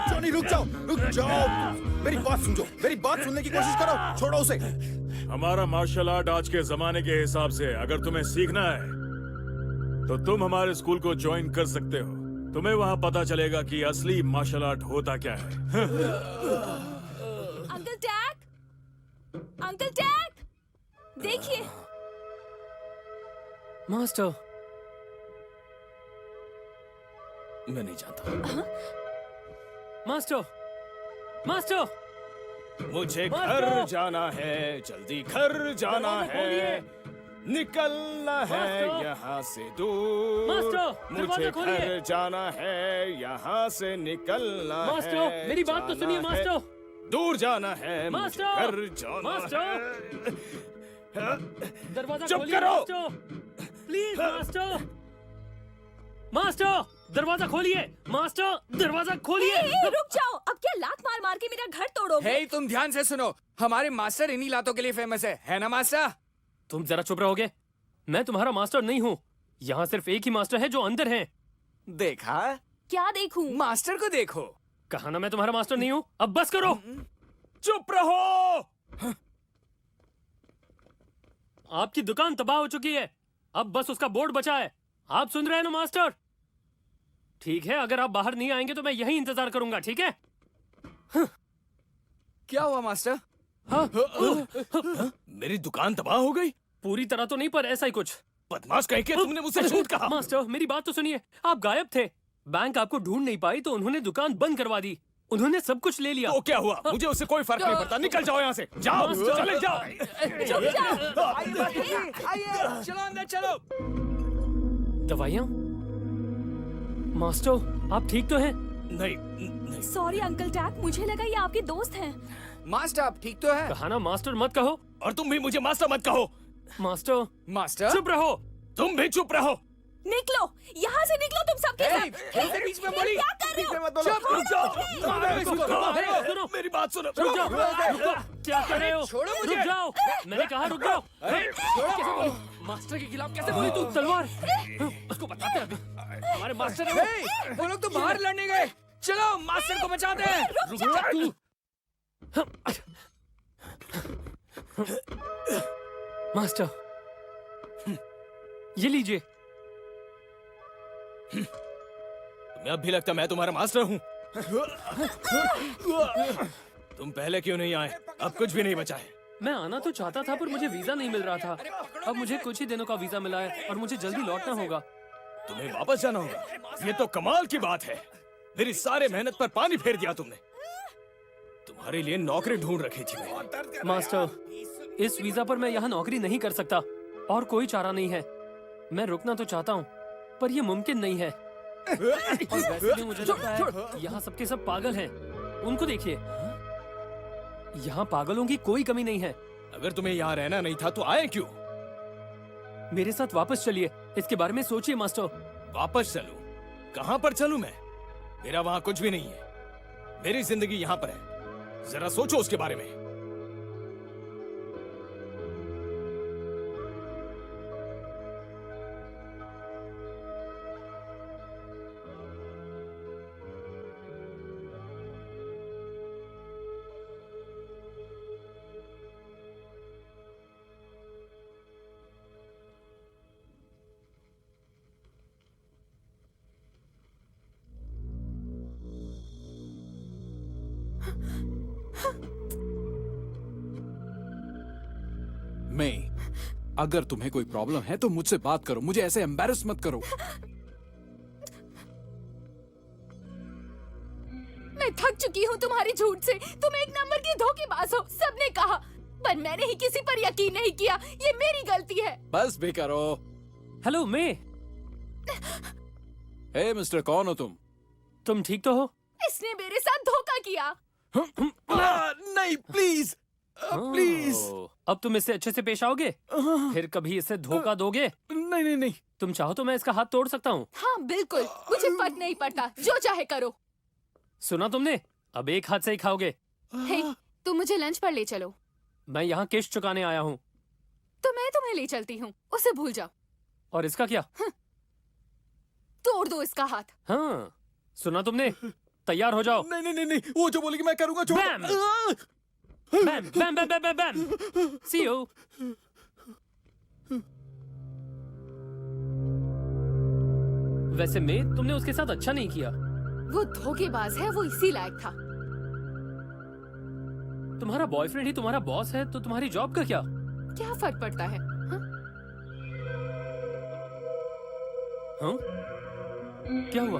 जॉनी रुक जाओ, रुक जाओ। मेरी बात सुनो, मेरी बात सुनने की कोशिश करो। छोड़ो उसे। हमारा मार्शल आर्ट आज के जमाने के हिसाब से अगर तुम्हें सीखना है तो तुम हमारे स्कूल को ज्वाइन कर सकते हो। तुम्हें वहाँ पता चलेगा कि असली मार्शल आर्ट होता क्या है। अंकल टैक, अंकल टैक, देखिए। मास्टर, मैं नहीं जानता। मास्टर, मास्टर, मुझे मास्टर! घर जाना है, जल्दी घर जाना दरवाजा है, खोलिए। निकलना है मास्टर! यहाँ से दूर। मास्टर, मुझे दरवाजा खोलिए। घर जाना है, यहाँ से निकलना है। मास्टर, मेरी बात तो जाना सुनिए। है, मास्टर, दूर जाना है, मुझे मास्टर! घर जाना मास्टर! है। दरवाजा चुप खोलिए। करो! मास्टर, प्लीज मास्टर, मास्टर, दरवाजा खोलिए। मास्टर, दरवाजा खोलिए। रुक जाओ, अब क्या लात मार मार के मेरा घर तोड़ोगे? हे, तुम ध्यान से सुनो। हमारे मास्टर इन्हीं लातों के लिए फेमस है ना मास्टर? तुम जरा चुप रहोगे? मैं तुम्हारा मास्टर नहीं हूँ। यहाँ सिर्फ एक ही मास्टर है जो अंदर है। देखा? क्या देखूं? मास्टर को देखो। कहा ना मैं तुम्हारा मास्टर नहीं हूँ। अब बस करो। चुप रहो। आपकी दुकान तबाह हो चुकी है, अब बस उसका बोर्ड बचा है। आप सुन रहे हैं ना मास्टर? ठीक है, अगर आप बाहर नहीं आएंगे तो मैं यहीं इंतजार करूंगा, ठीक है? क्या हुआ मास्टर? मेरी दुकान तबाह हो गई? पूरी तरह तो नहीं, पर ऐसा ही कुछ। बदमाश कह के तुमने मुझसे झूठ कहा। मास्टर, मेरी बात तो सुनिए। आप गायब थे, बैंक आपको ढूंढ नहीं पाई तो उन्होंने दुकान बंद करवा दी। उन्होंने सब कुछ ले लिया। तो क्या हुआ? मुझे उससे कोई फर्क नहीं पड़ता। निकल जाओ यहाँ से। जाओ, मास्टर! चले जाओ। आइए, चलो अंदर चलो। दवाइयाँ? मास्टर, आप ठीक तो हैं? नहीं। सॉरी अंकल टैक, मुझे लगा ये आपके दोस्त हैं। मास्टर, आप ठीक तो है? कहा ना मास्टर मत कहो। और तुम भी मुझे मास्टर मत कहो। मास्टर, मास्टर, चुप रहो। तुम भी चुप रहो। निकलो, यहाँ से निकलो तुम सबके हे, सब। ऐसे बीच में बोली। क्या कर रहे बीच में हो? मत बोलो। रुक जाओ। सुनो, मेरी बात सुनो। रुक जाओ। रुक जाओ। क्या कर रहे हो? छोड़ो मुझे। रुक जाओ। मैंने कहा रुक जाओ। कैसे बोली? मास्टर के खिलाफ कैसे बोली तू? तलवार। उसको बताते हैं अभी। हमारे मास्टर है हे, वो लोग तो बाहर लड़ने गए। चलो मास्टर को बचाते हैं। रुक जा तू। मास्टर, ये लीजिए। तुम्हें अब भी लगता मैं तुम्हारा मास्टर हूँ? तुम पहले क्यों नहीं आए? अब कुछ भी नहीं बचा है। मैं आना तो चाहता था पर मुझे वीजा नहीं मिल रहा था। अब मुझे कुछ ही दिनों का वीजा मिला है और मुझे जल्दी लौटना होगा। तुम्हें वापस जाना होगा? ये तो कमाल की बात है। मेरी सारे मेहनत पर पानी फेर दिया तुमने। तुम्हारे लिए नौकरी ढूंढ रखी थी मैं। मास्टर, इस वीजा पर मैं यहाँ नौकरी नहीं कर सकता और कोई चारा नहीं है। मैं रुकना तो चाहता हूँ पर यह मुमकिन नहीं है। और वैसे भी मुझे लगता है यहाँ सबके सब पागल हैं। उनको देखिए, यहाँ पागलों की कोई कमी नहीं है। अगर तुम्हें यहाँ रहना नहीं था तो आए क्यों? मेरे साथ वापस चलिए, इसके बारे में सोचिए मास्टर। वापस चलूं? कहाँ पर चलूं मैं? मेरा वहाँ कुछ भी नहीं है। मेरी जिंदगी यहाँ पर है, जरा सोचो उसके बारे में। मैं, अगर तुम्हें कोई प्रॉब्लम है तो मुझसे बात करो, मुझे ऐसे एम्बैरस मत करो। मैं थक चुकी हूँ तुम्हारी झूठ से। तुम एक नंबर की धोखेबाज हो, सबने कहा, पर मैंने ही किसी पर यकीन नहीं किया। ये मेरी गलती है। बस भी करो। हेलो मैं। हे मिस्टर, कौन हो तुम ठीक तो हो? इसने मेरे साथ धोखा किया। नहीं प्लीज, प्लीज। अब तुम इससे अच्छे से पेश आओगे? फिर कभी इसे धोखा दोगे? नहीं नहीं नहीं। तुम चाहो तो मैं इसका हाथ तोड़ सकता हूँ। हाँ बिल्कुल, मुझे फर्क नहीं पड़ता, जो चाहे करो। सुना तुमने? अब एक हाथ से ही खाओगे। हे, तुम मुझे लंच पर ले चलो। मैं यहाँ किश्त चुकाने आया हूँ। तो मैं तुम्हें ले चलती हूँ, उसे भूल जाओ। और इसका क्या? तोड़ दो इसका हाथ। हाँ, सुना तुमने? तैयार हो जाओ। नहीं नहीं नहीं नहीं, वो जो बोलेगी मैं करूंगा। छोड़। बैम! बैम बैम बैम बैम बैम। See you. वैसे मैं, तुमने उसके साथ अच्छा नहीं किया। वो धोखेबाज है, वो इसी लायक था। तुम्हारा बॉयफ्रेंड ही तुम्हारा बॉस है तो तुम्हारी जॉब का क्या? क्या फर्क पड़ता है? हाँ? क्या हुआ?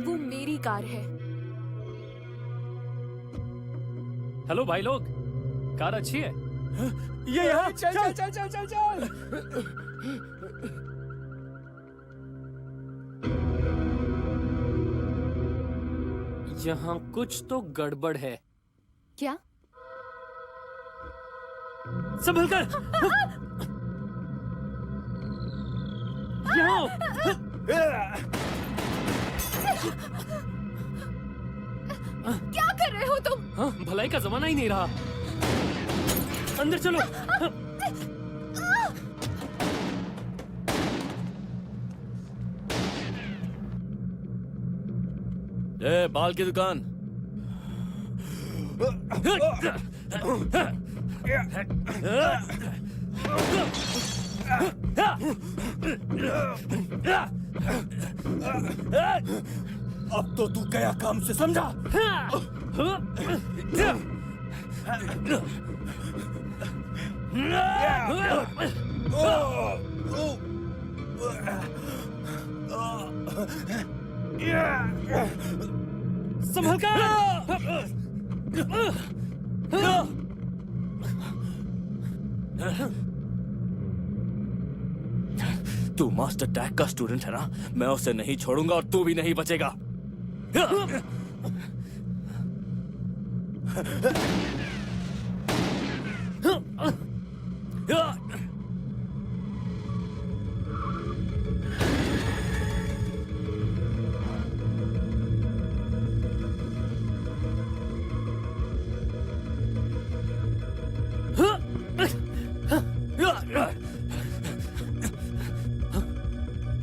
वो मेरी कार है। हेलो भाई लोग, कार अच्छी है। ये यहाँ चल चल चल चल चल चल। यहाँ कुछ तो गड़बड़ है। क्या? संभल कर। यहाँ। क्या कर रहे हो तुम? हाँ, भलाई का जमाना ही नहीं रहा। अंदर चलो। ए, बाल की दुकान। अब तो तू गया काम से, समझा? संभल कर। तू मास्टर टैग का स्टूडेंट है ना? मैं उसे नहीं छोड़ूंगा और तू भी नहीं बचेगा।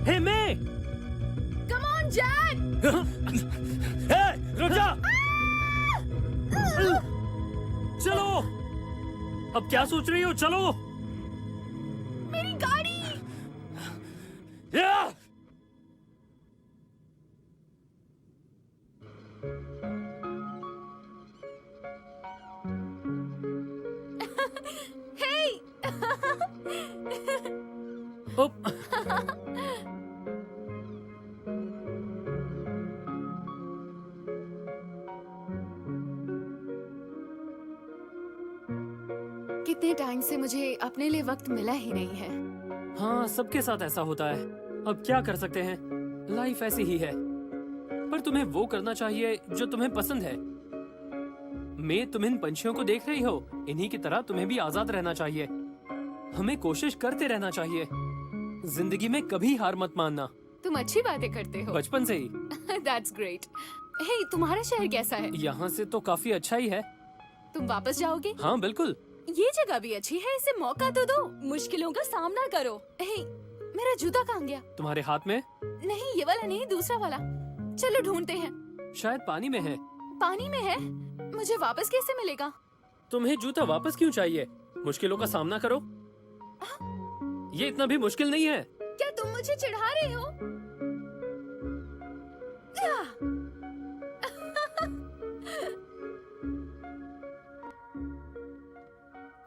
हे मैं। Come on, Jack! हे, रुक जा। चलो। अब क्या सोच रही हो? चलो। मेरी गाड़ी! या! Hey! कितने टाइम से मुझे अपने लिए वक्त मिला ही नहीं है। हाँ, सबके साथ ऐसा होता है। अब क्या कर सकते हैं? लाइफ ऐसी ही है। पर तुम्हें वो करना चाहिए जो तुम्हें पसंद है। मैं, तुम इन पंछियों को देख रही हो, इन्हीं की तरह तुम्हें भी आजाद रहना चाहिए। हमें कोशिश करते रहना चाहिए। जिंदगी में कभी हार मत मानना। तुम अच्छी बातें करते हो। बचपन से ही। That's great. हे, तुम्हारा शहर कैसा है? यहाँ से तो काफी अच्छा ही है। तुम वापस जाओगे? हाँ बिल्कुल। ये जगह भी अच्छी है, इसे मौका तो दो, मुश्किलों का सामना करो। हे, मेरा जूता कहाँ गया? तुम्हारे हाथ में? नहीं, ये वाला नहीं, दूसरा वाला। चलो ढूंढते हैं। शायद पानी में है। पानी में है? मुझे वापस कैसे मिलेगा? तुम्हें जूता वापस क्यों चाहिए? मुश्किलों का सामना करो। ये इतना भी मुश्किल नहीं है। क्या तुम मुझे चिढ़ा रहे हो?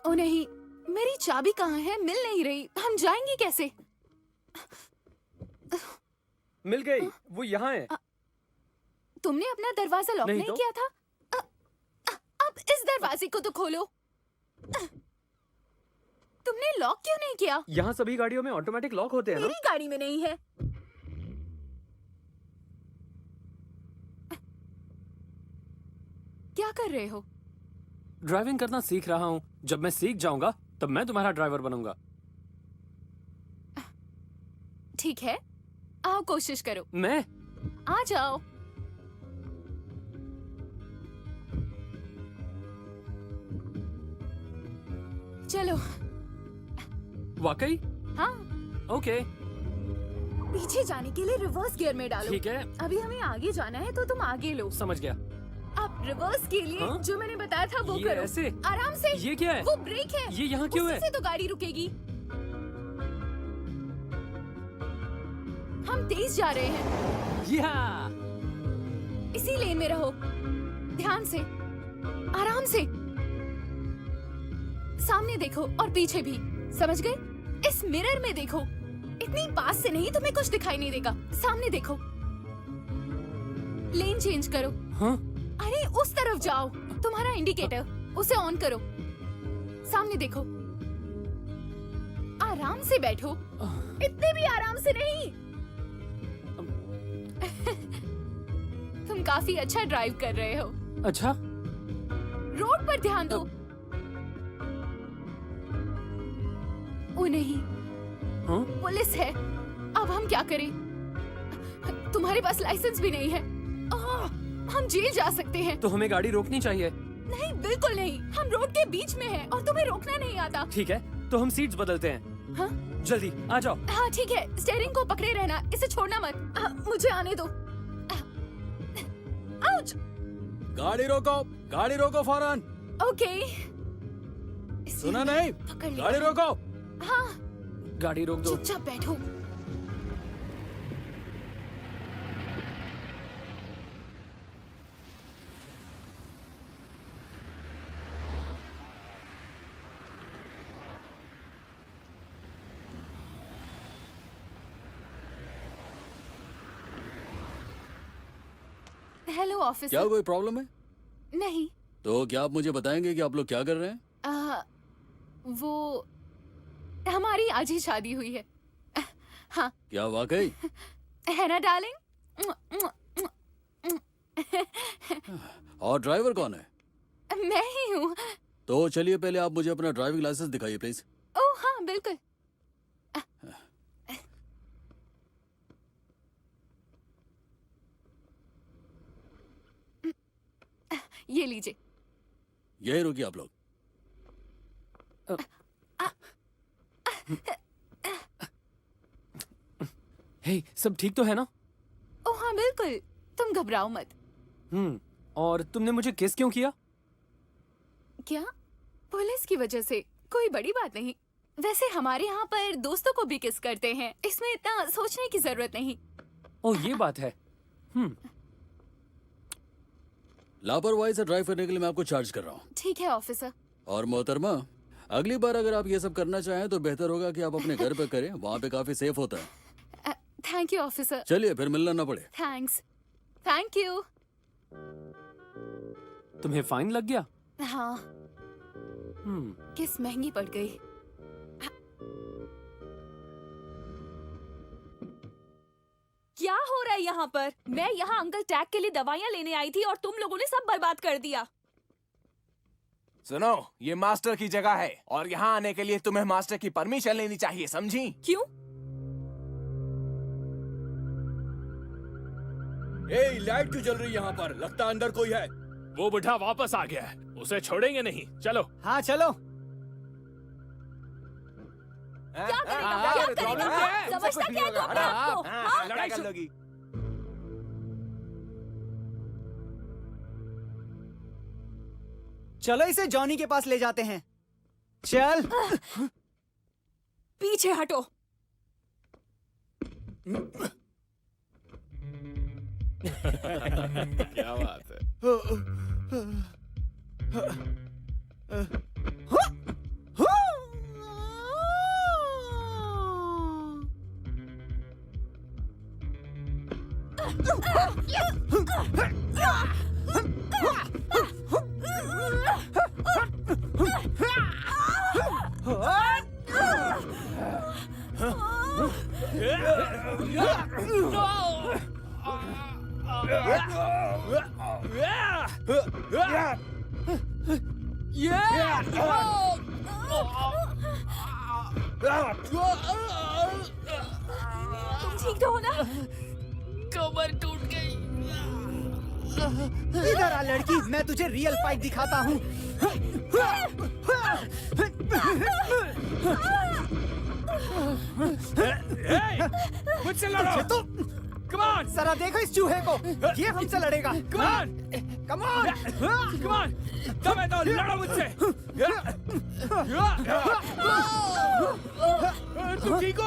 ओ नहीं, मेरी चाबी कहाँ है? मिल नहीं रही। हम जाएंगे कैसे? मिल गई, वो यहाँ है। तुमने अपना दरवाजा लॉक नहीं तो? किया था? अब इस दरवाजे को तो खोलो। तुमने लॉक क्यों नहीं किया? यहाँ सभी गाड़ियों में ऑटोमेटिक लॉक होते हैं ना? मेरी गाड़ी में नहीं है। क्या कर रहे हो? ड्राइविंग करना सीख रहा हूँ। जब मैं सीख जाऊंगा तब मैं तुम्हारा ड्राइवर बनूंगा। ठीक है, आओ कोशिश करो। मैं? आ जाओ। चलो। वाकई? हाँ। ओके। पीछे जाने के लिए रिवर्स गियर में डालो। ठीक है। अभी हमें आगे जाना है तो तुम आगे लो। समझ गया। अब रिवर्स के लिए हाँ? जो मैंने बताया था वो ये करो। ऐसे? आराम से। ये क्या है? वो ब्रेक है। ये यहाँ क्यों है? उसी से तो गाड़ी रुकेगी। हम तेज जा रहे हैं। या! इसी लेन में रहो। ध्यान से, आराम से। सामने देखो और पीछे भी। समझ गए? इस मिरर में देखो। इतनी पास से नहीं, तुम्हें कुछ दिखाई नहीं देगा। सामने देखो। लेन चेंज करो। हाँ? अरे उस तरफ जाओ। तुम्हारा इंडिकेटर, उसे ऑन करो। सामने देखो। आराम से बैठो। इतने भी आराम से नहीं। तुम काफी अच्छा ड्राइव कर रहे हो। अच्छा? रोड पर ध्यान दो। ओ नहीं, हाँ? पुलिस है। अब हम क्या करें? तुम्हारे पास लाइसेंस भी नहीं है। हम जेल जा सकते हैं। तो हमें गाड़ी रोकनी चाहिए। नहीं, बिल्कुल नहीं। हम रोड के बीच में हैं और तुम्हें रोकना नहीं आता। ठीक है, तो हम सीट्स बदलते हैं। हाँ? जल्दी आ जाओ। हाँ ठीक है, स्टीयरिंग को पकड़े रहना, इसे छोड़ना मत। मुझे आने दो। आउच! गाड़ी रोको, गाड़ी रोको फौरन। ओके। सुना नहीं? पकड़ लिया। गाड़ी रोको। हाँ। गाड़ी रोक दो। चुपचाप बैठो। Hello officer. क्या कोई प्रॉब्लम है? नहीं। तो क्या आप मुझे बताएंगे कि आप लोग क्या कर रहे हैं? वो हमारी आज ही शादी हुई है। हाँ। क्या वाकई? है ना डार्लिंग? और ड्राइवर कौन है? मैं ही हूँ। तो चलिए पहले आप मुझे अपना ड्राइविंग लाइसेंस दिखाइए प्लीज। ओह हाँ बिल्कुल। ये लीजिए। यही रुकिए आप लोग। हे, सब ठीक तो है ना? ओह हाँ बिल्कुल, तुम घबराओ मत। और तुमने मुझे किस क्यों किया? क्या? पुलिस की वजह से? कोई बड़ी बात नहीं। वैसे हमारे यहाँ पर दोस्तों को भी किस करते हैं, इसमें इतना सोचने की जरूरत नहीं। ओह ये बात है। लापरवाही से ड्राइव करने के लिए मैं आपको चार्ज कर रहा हूँ। ठीक है ऑफिसर। और मोहतरमा, अगली बार अगर आप ये सब करना चाहें तो बेहतर होगा कि आप अपने घर पे करें, वहाँ पे काफी सेफ होता है। Thank you officer. चलिए फिर मिलना ना पड़े। थैंक्स। Thank you. तुम्हें फाइन लग गया? हाँ। किस महंगी पड़ गई। क्या हो रहा है यहाँ पर? मैं यहाँ अंकल टैग के लिए दवाइयाँ लेने आई थी और तुम लोगों ने सब बर्बाद कर दिया। सुनो, ये मास्टर की जगह है और यहाँ आने के लिए तुम्हें मास्टर की परमिशन लेनी चाहिए, समझी? क्यों? ए, लाइट क्यों जल रही है यहाँ पर? लगता है अंदर कोई है। वो बुढ़ा वापस आ गया है, उसे छोड़ेंगे नहीं। चलो। हाँ चलो। क्या करेगा? समझता क्या है तू अपने आप को? हाँ? लड़ाई कर लोगी। चलो इसे जॉनी के पास ले जाते हैं। चल। पीछे हटो। क्या बात है। तुम ठीक तो हो ना? कमर टूट गई। इधर आ लड़की, मैं तुझे रियल फाइट दिखाता हूँ। मुझसे लड़ो। तो Come on! जरा देखो इस चूहे को, ये हमसे लड़ेगा। Come on! Come on! Come on! दम है तो लड़ो मुझसे। तुम ठीक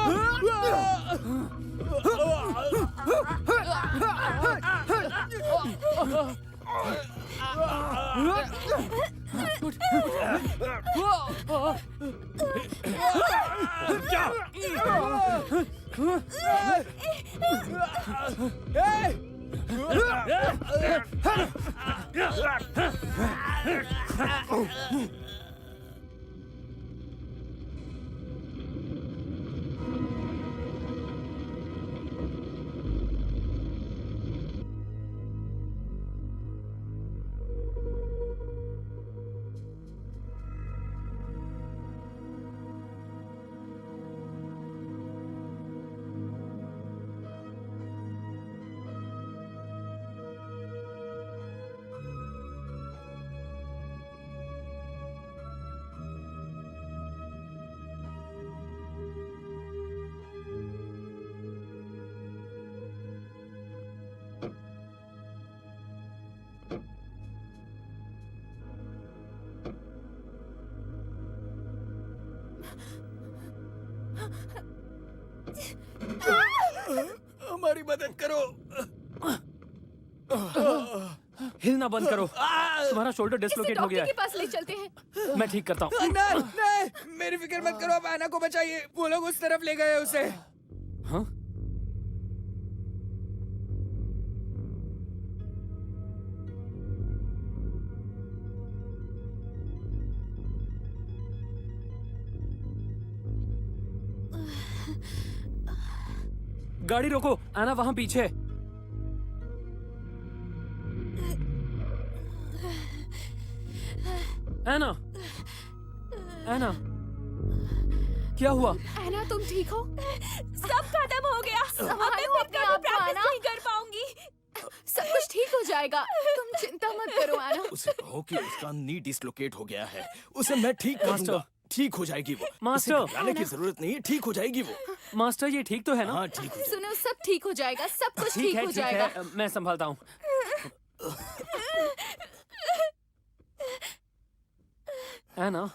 हमारी मदद करो। हिलना बंद करो, तुम्हारा शोल्डर डिसलोकेट हो गया डॉक्टर के पास ले चलते हैं। है। मैं ठीक करता हूँ। नहीं, नहीं, मेरी फिक्र मत करो, आप आना को बचाइए। वो लोग उस तरफ ले गए उसे। हाँ? गाड़ी रोको, आना वहां पीछे। एना, एना, क्या हुआ? एना तुम ठीक हो? सब खत्म हो गया। अब मैं अपने आप को, प्रैक्टिस आना। नहीं कर पाऊंगी। सब कुछ ठीक हो जाएगा, तुम चिंता मत करो आना। उसे कहो कि उसका नी डिसलोकेट हो गया है, उसे मैं ठीक कर दूंगा। ठीक हो जाएगी वो। मास्टर। उसे घबराने की जरूरत नहीं है, ठीक हो जाएगी वो। मास्टर ये ठीक तो है ना? हाँ ठीक हो सुनो, सब ठीक हो जाएगा, सब कुछ ठीक हो जाएगा। मैं संभालता हूँ। एना,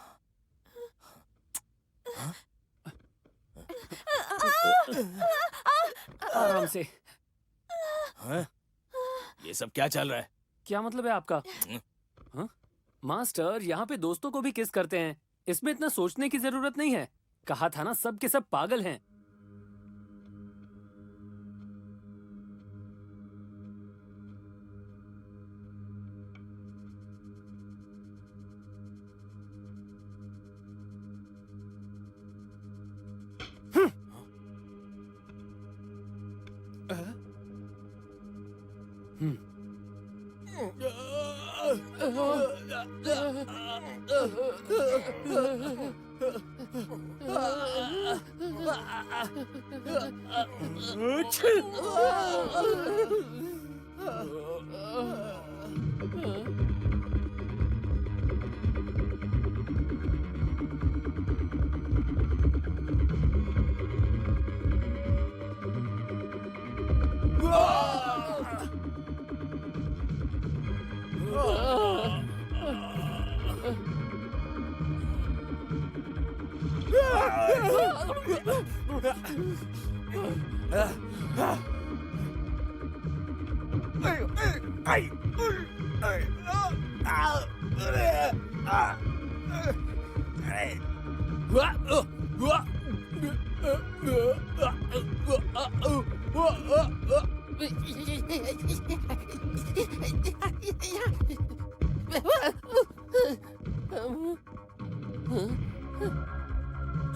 आराम से। हाँ? ये सब क्या चल रहा है? क्या मतलब है आपका? हाँ? मास्टर, यहाँ पे दोस्तों को भी किस करते हैं, इसमें इतना सोचने की जरूरत नहीं है। कहा था ना, सब के सब पागल हैं।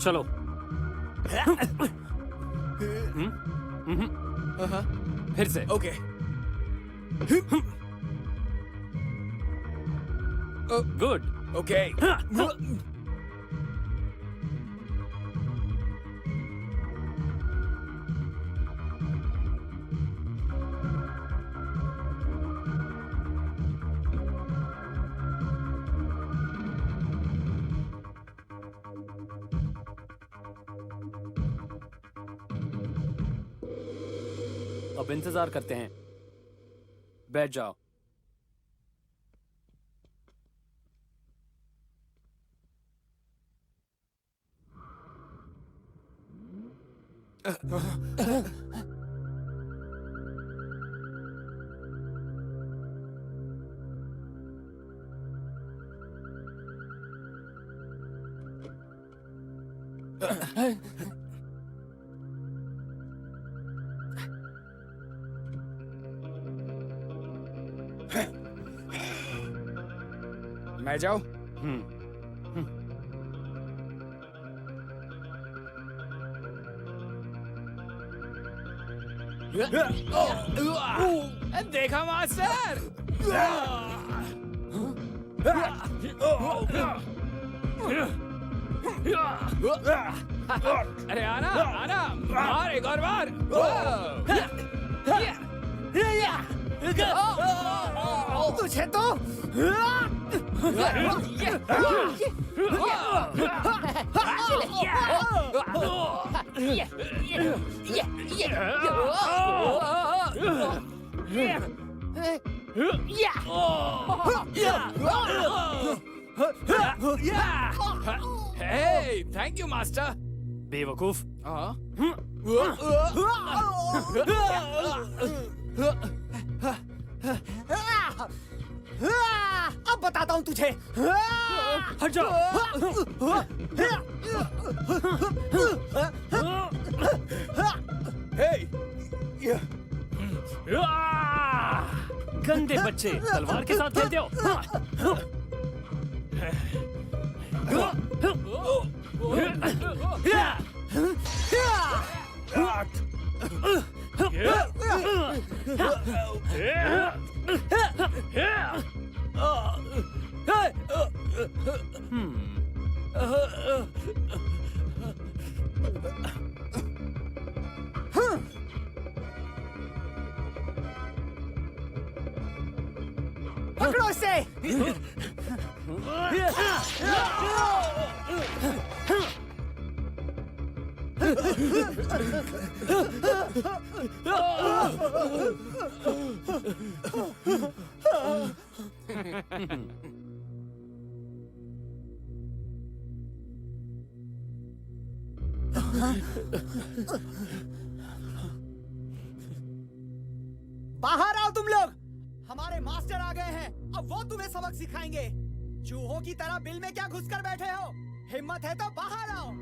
चलो। फिर से। ओके। गुड। ओके। अब इंतजार करते हैं। बैठ जाओ। मैं जाऊं? देखा मास्टर? अरे आना आना, मार एक और बार। तुझे तो Hey, thank you, master. बेवकूफ। अब बताता हूँ तुझे। हट जाओ। गंदे बच्चे, तलवार के साथ खेलते हो। पकड़ो इसे। बाहर आओ तुम लोग। हमारे मास्टर आ गए हैं। अब वो तुम्हें सबक सिखाएंगे। चूहों की तरह बिल में क्या घुसकर बैठे हो? हिम्मत है तो बाहर आओ।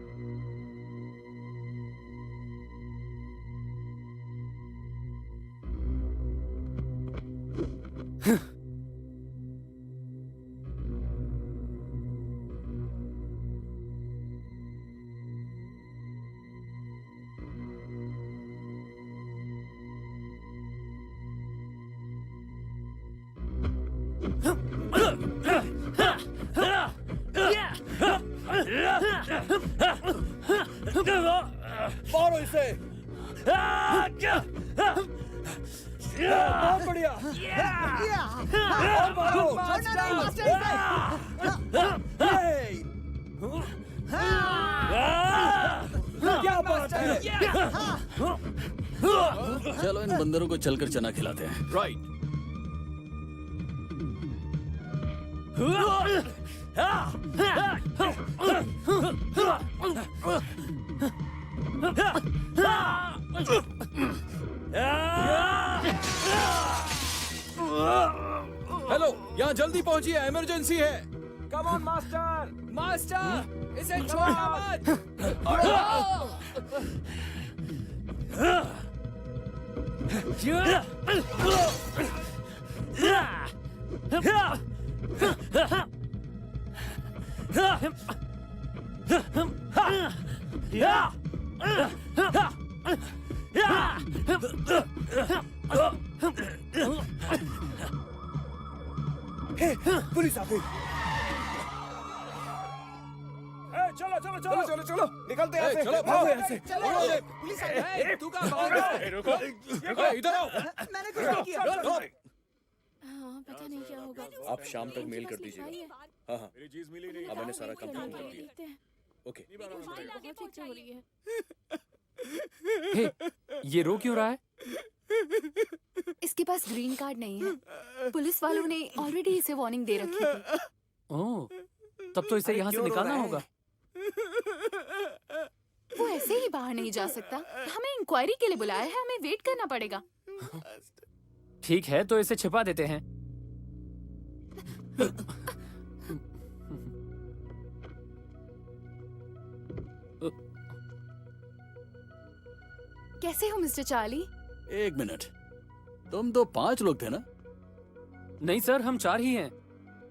मारो इसे। बहुत बढ़िया। और मारो। छोड़ना नहीं मास्टर इसे। क्या बात है? चलो इन बंदरों को चलकर चना खिलाते हैं। राइट। हेलो, यहाँ जल्दी पहुंचिए, इमरजेंसी है। Come on master. मास्टर इसे छोड़ना मत। पुलिस आ गई। चलो चलो चलो चलो चलो निकलते हैं यहाँ से। चलो, भागो यहाँ से। पुलिस आ गई। तू कहाँ भाग रहा है? रुको, इधर आओ। मैंने कुछ नहीं किया। हाँ, पता नहीं क्या होगा। आप शाम तक मेल कर दीजिएगा। हाँ हाँ, मेरी चीज मिली नहीं। अब मैंने सारा काम खत्म कर दिया। देखते हैं। ओके। बहुत चीजें हो रही है। हे, ये रो क्यों रहा है? इसके पास ग्रीन कार्ड नहीं है। पुलिस वालों ने ऑलरेडी इसे वार्निंग दे रखी थी। ओह, तब तो इसे यहाँ से निकालना होगा। वो ऐसे ही बाहर नहीं जा सकता। हमें इंक्वायरी के लिए बुलाया है, हमें वेट करना पड़ेगा। ठीक है, तो इसे छिपा देते हैं। कैसे हो मिस्टर चार्ली? एक मिनट, तुम तो 5 लोग थे ना? नहीं सर, हम 4 ही हैं।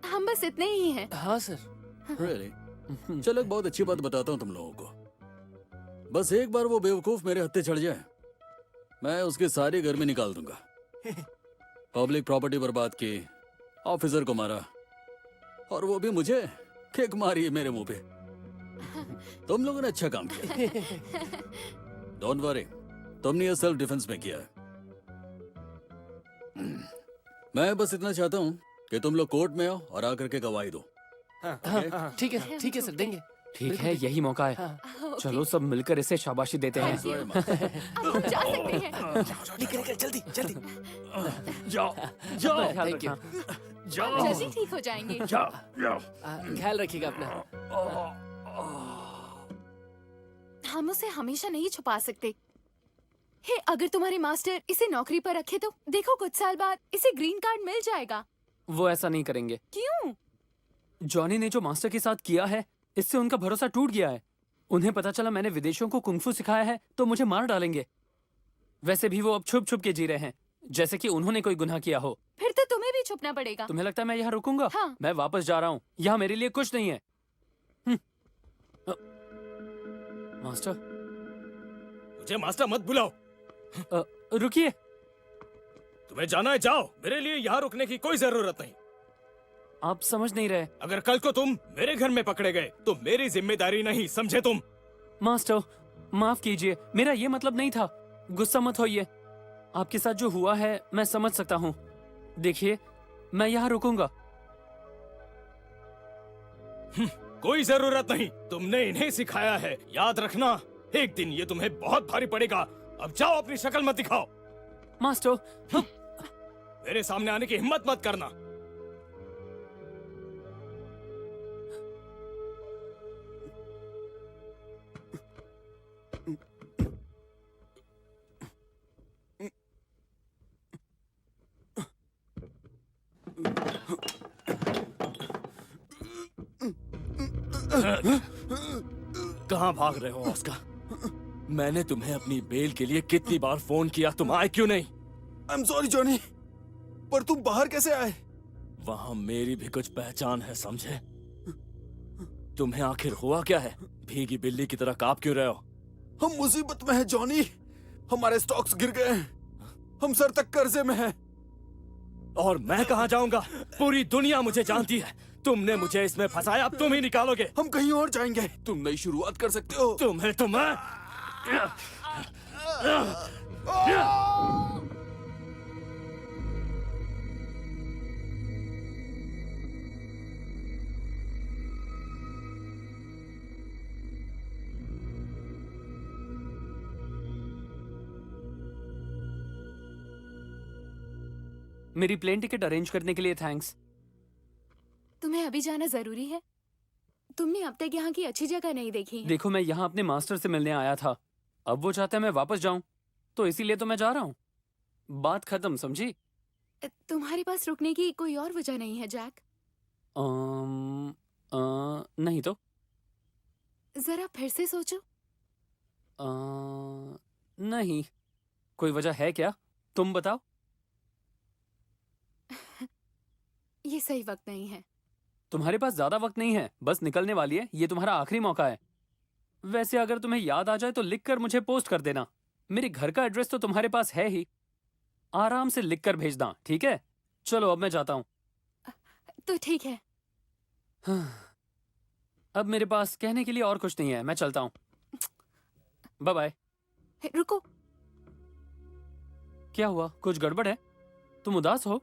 हम बस इतने ही हैं। हाँ सर। Really? चलो एक बहुत अच्छी बात बताता हूँ तुम लोगों को। बस एक बार वो बेवकूफ मेरे हत्थे चढ़ जाए, मैं उसकी सारी गर्मी निकाल दूंगा। पब्लिक प्रॉपर्टी बर्बाद की, ऑफिसर को मारा, और वो भी मुझे किक मारी है मेरे मुंह पे। तुम लोगों ने अच्छा काम किया। डोंट वरी, तुमने ये सेल्फ डिफेंस में किया है। मैं बस इतना चाहता हूँ कि तुम लोग कोर्ट में आओ और आकर के गवाही दो। हाँ, ठीक है सर, देंगे। ठीक है, यही मौका है। चलो सब मिलकर इसे शाबाशी देते हैं। अब हम जा सकते हैं। निकल जल्दी जल्दी। जाओ थैंक यू। आप जल्दी ठीक हो जाएंगे। ख्याल रखिएगा अपना। हम उसे हमेशा नहीं छुपा सकते। हे, अगर तुम्हारे मास्टर इसे नौकरी पर रखे तो देखो कुछ साल बाद इसे ग्रीन कार्ड मिल जाएगा। वो ऐसा नहीं करेंगे। क्यों? जॉनी ने जो मास्टर के साथ किया है, इससे उनका भरोसा टूट गया है। उन्हें पता चला मैंने विदेशियों को कुंफू सिखाया है तो मुझे मार डालेंगे। वैसे भी वो अब छुप छुप के जी रहे हैं, जैसे कि उन्होंने कोई गुनाह किया हो। फिर तो तुम्हें भी छुपना पड़ेगा। तुम्हें लगता है मैं यहाँ रुकूंगा? हाँ। मैं वापस जा रहा हूँ, यहाँ मेरे लिए कुछ नहीं है। मास्टर, मुझे मास्टर मत बुलाओ। रुकिए। तुम्हें जाना है जाओ, मेरे लिए यहाँ रुकने की कोई जरूरत नहीं। आप समझ नहीं रहे। अगर कल को तुम मेरे घर में पकड़े गए तो मेरी जिम्मेदारी नहीं, समझे तुम? मास्टर, माफ कीजिए, मेरा ये मतलब नहीं था। गुस्सा मत होइए। आपके साथ जो हुआ है मैं समझ सकता हूँ। देखिए, मैं यहाँ रुकूंगा। कोई जरूरत नहीं, तुमने इन्हें सिखाया है, याद रखना। एक दिन ये तुम्हें बहुत भारी पड़ेगा। अब जाओ, अपनी शक्ल मत दिखाओ। मास्टर, मेरे सामने आने की हिम्मत मत करना। कहाँ भाग रहे हो ऑस्कर? मैंने तुम्हें अपनी बेल के लिए कितनी बार फोन किया, तुम आए क्यों नहीं? आई एम सॉरी जॉनी, पर तुम बाहर कैसे आए? वहां मेरी भी कुछ पहचान है, समझे? तुम्हें आखिर हुआ क्या है? भीगी बिल्ली की तरह कांप क्यों रहे हो? हम मुसीबत में हैं जॉनी, हमारे स्टॉक्स गिर गए हैं, हम सर तक कर्जे में हैं। और मैं कहाँ जाऊंगा? पूरी दुनिया मुझे जानती है। तुमने मुझे इसमें फंसाया, अब तुम ही निकालोगे। हम कहीं और जाएंगे, तुम नई शुरुआत कर सकते हो। तुम्हें तो मैं मेरी प्लेन टिकट अरेंज करने के लिए थैंक्स। तुम्हें अभी जाना जरूरी है? तुमने अब तक यहाँ की अच्छी जगह नहीं देखी है। देखो मैं यहाँ अपने मास्टर से मिलने आया था, अब वो चाहते हैं मैं वापस जाऊं, तो इसीलिए तो मैं जा रहा हूँ। बात खत्म, समझी? तुम्हारे पास रुकने की कोई और वजह नहीं है जैक? नहीं तो। जरा फिर से सोचो। नहीं, कोई वजह है क्या? तुम बताओ। ये सही वक्त नहीं है। तुम्हारे पास ज्यादा वक्त नहीं है, बस निकलने वाली है, ये तुम्हारा आखिरी मौका है। वैसे अगर तुम्हें याद आ जाए तो लिखकर मुझे पोस्ट कर देना। मेरे घर का एड्रेस तो तुम्हारे पास है ही, आराम से लिखकर भेजना, ठीक है? चलो अब मैं जाता हूँ। तो ठीक है। अब मेरे पास कहने के लिए और कुछ नहीं है, मैं चलता हूँ। Bye bye. रुको। क्या हुआ, कुछ गड़बड़ है? तुम उदास हो?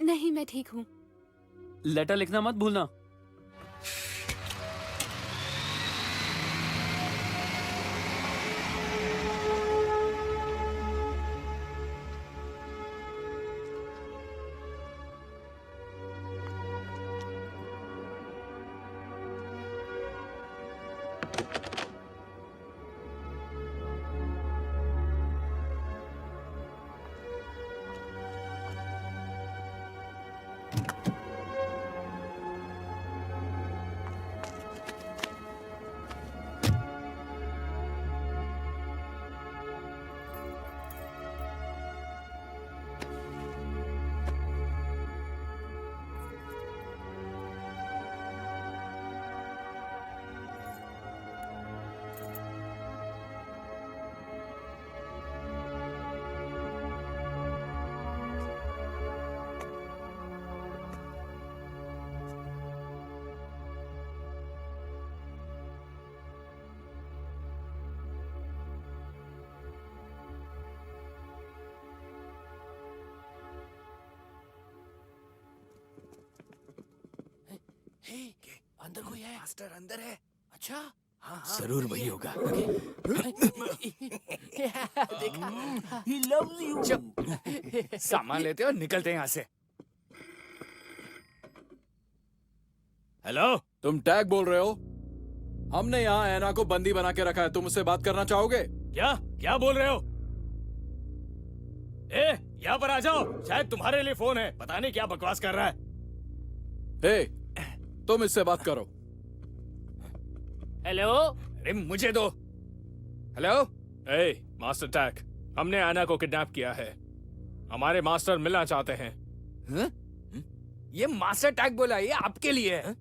नहीं, मैं ठीक हूँ। लेटर लिखना मत भूलना। अंदर कोई है? मास्टर अंदर है। अच्छा, हाँ जरूर वही होगा। देखा? He loves you. चुप। सामान लेते और निकलते हैं यहाँ से। हेलो, तुम टैग बोल रहे हो? हमने यहाँ ऐना को बंदी बना के रखा है, तुम उससे बात करना चाहोगे? क्या क्या बोल रहे हो? यहाँ पर आ जाओ, शायद तुम्हारे लिए फोन है। पता नहीं क्या बकवास कर रहा है। तुम इससे बात करो। हेलो, अरे मुझे दो। हेलो, मास्टर टैग, हमने आना को किडनैप किया है। हमारे मास्टर मिलना चाहते हैं। ये मास्टर टैग बोला, ये आपके लिए है।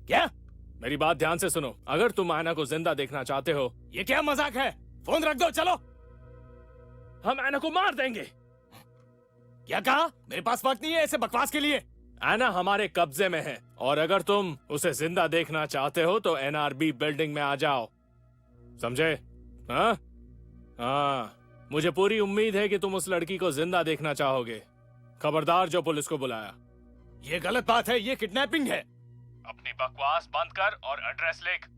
क्या? मेरी बात ध्यान से सुनो, अगर तुम आना को जिंदा देखना चाहते हो, ये क्या मजाक है? फोन रख दो, चलो। हम आना को मार देंगे। क्या कहा? मेरे पास वक्त नहीं है ऐसे बकवास के लिए। आना हमारे कब्जे में है, और अगर तुम उसे जिंदा देखना चाहते हो तो एनआरबी बिल्डिंग में आ जाओ, समझे? हाँ हाँ, मुझे पूरी उम्मीद है कि तुम उस लड़की को जिंदा देखना चाहोगे। खबरदार जो पुलिस को बुलाया। ये गलत बात है, ये किडनैपिंग है। अपनी बकवास बंद कर और एड्रेस लिख।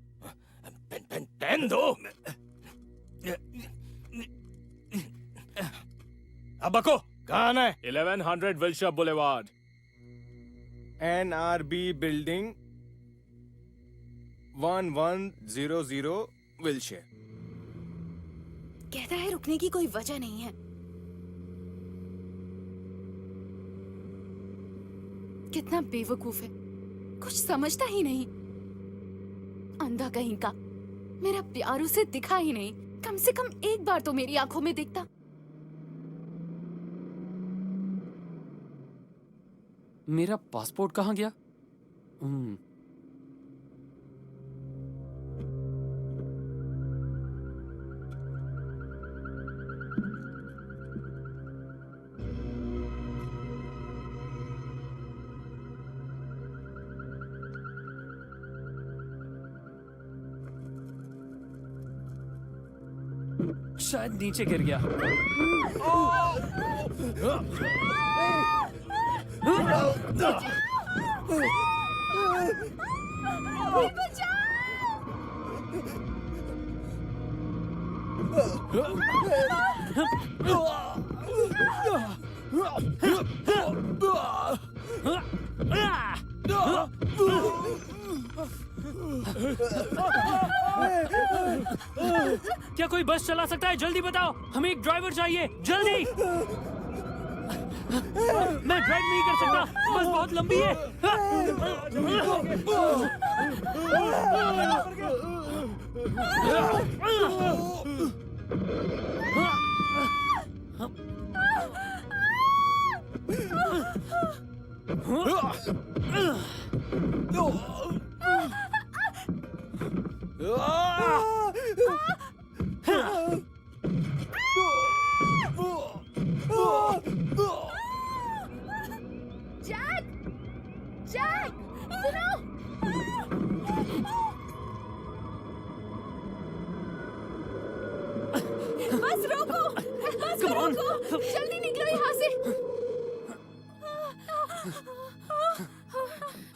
पेन दो। अब बको, कहाँ आना है? 1100 विल्शर बुलेवार्ड। NRB building 1100 विलशेयर। कहता है रुकने की कोई वजह नहीं है। कितना बेवकूफ है, कुछ समझता ही नहीं। अंधा कहीं का, मेरा प्यार उसे दिखा ही नहीं। कम से कम एक बार तो मेरी आंखों में दिखता। मेरा पासपोर्ट कहाँ गया? शायद नीचे गिर गया। क्या कोई बस चला सकता है? जल्दी बताओ, हमें एक ड्राइवर चाहिए, जल्दी। मैं ड्राइव नहीं कर सकता, बस बहुत लंबी है। जैक! जैक! सुनो! बस रोको! बस रोको! जल्दी निकलो यहाँ से!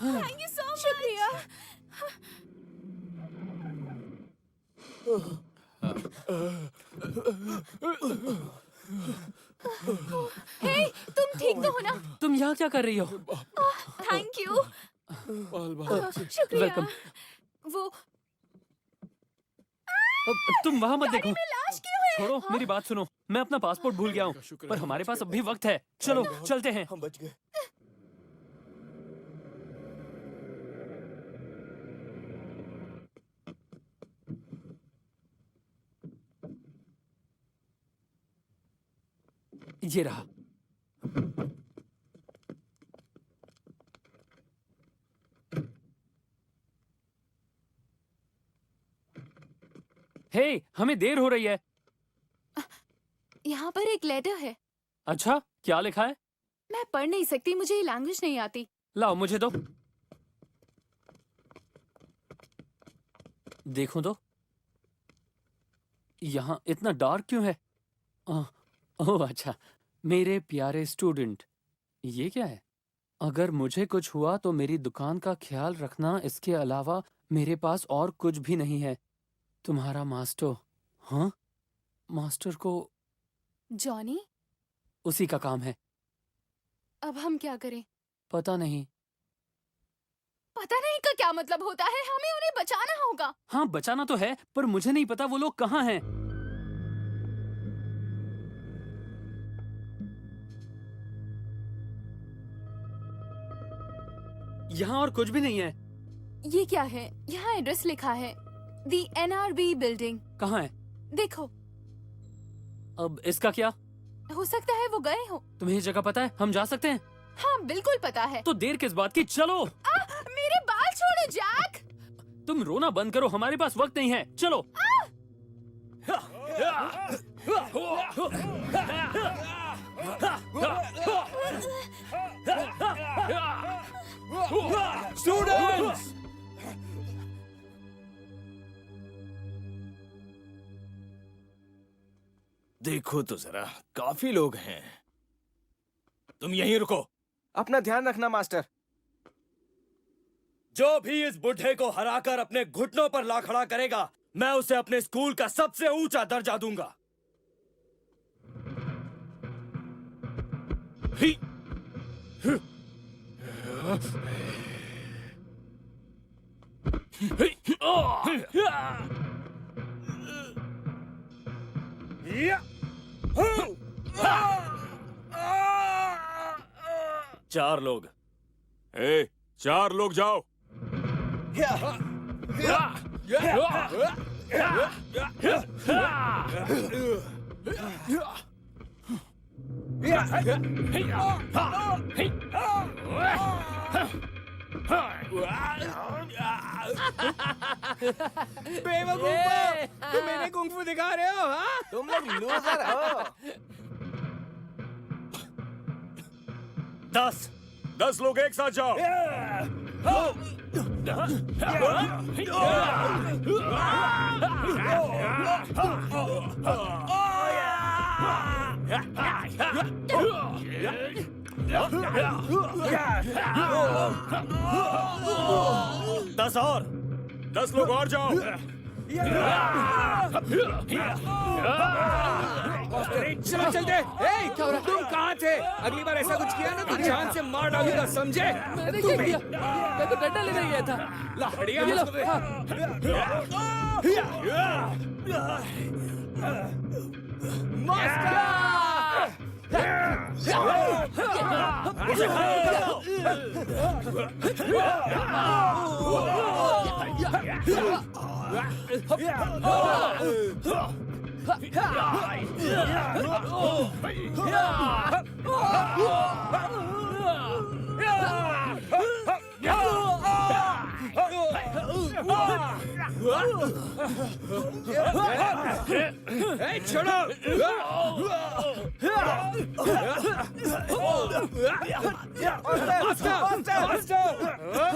Thank you so much! शुक्रिया! हे, तुम ठीक तो हो ना? तुम यहाँ क्या कर रही हो? Thank you. शुक्रिया। वेलकम। वो तुम वहाँ मत देखो। गाड़ी में लाश क्यों है? छोड़ो, मेरी बात सुनो। मैं अपना पासपोर्ट भूल गया हूँ, पर हमारे पास अब भी वक्त है। चलो चलते हैं। हम बच गए। ये रहा। हे, हमें देर हो रही है। यहाँ पर एक लेटर है। अच्छा, क्या लिखा है? मैं पढ़ नहीं सकती, मुझे ये लैंग्वेज नहीं आती। लाओ मुझे दो। देखो तो, यहाँ इतना डार्क क्यों है? ओह अच्छा, मेरे प्यारे स्टूडेंट, ये क्या है? अगर मुझे कुछ हुआ तो मेरी दुकान का ख्याल रखना, इसके अलावा मेरे पास और कुछ भी नहीं है। तुम्हारा मास्टर। हाँ, मास्टर को जॉनी, उसी का काम है। अब हम क्या करें? पता नहीं। पता नहीं का क्या मतलब होता है? हमें उन्हें बचाना होगा। हाँ, बचाना तो है, पर मुझे नहीं पता वो लोग कहाँ हैं। यहाँ और कुछ भी नहीं है। ये क्या है? यहाँ एड्रेस लिखा है, दी NRB बिल्डिंग। कहाँ है? देखो। अब इसका क्या? हो सकता है वो गए हो। तुम्हें ये जगह पता है? हम जा सकते हैं? हाँ, बिल्कुल पता है। तो देर किस बात की? चलो। मेरे बाल छोड़ो जैक। तुम रोना बंद करो, हमारे पास वक्त नहीं है। चलो। स्टूडेंट्स! देखो तो जरा, काफी लोग हैं। तुम यहीं रुको। अपना ध्यान रखना मास्टर। जो भी इस बुढ़े को हराकर अपने घुटनों पर ला खड़ा करेगा, मैं उसे अपने स्कूल का सबसे ऊंचा दर्जा दूंगा। ही। चार लोग। 4 लोग जाओ। बेवकूफ, तुम इन्हें कुंग-फू दिखा रहे हो? हाँ, तुम लोग लूजर हो। 10 लोग एक साथ जाओ। दस और। 10 लोग और जाओ। चलो चलते। ए, तुम कहाँ थे? अगली बार ऐसा कुछ किया ना तो जान से मार डालूंगा, समझे? मैंने क्या किया? मैं तो डंडा लेने गया था। बढ़िया। ये लो, छोड़ो।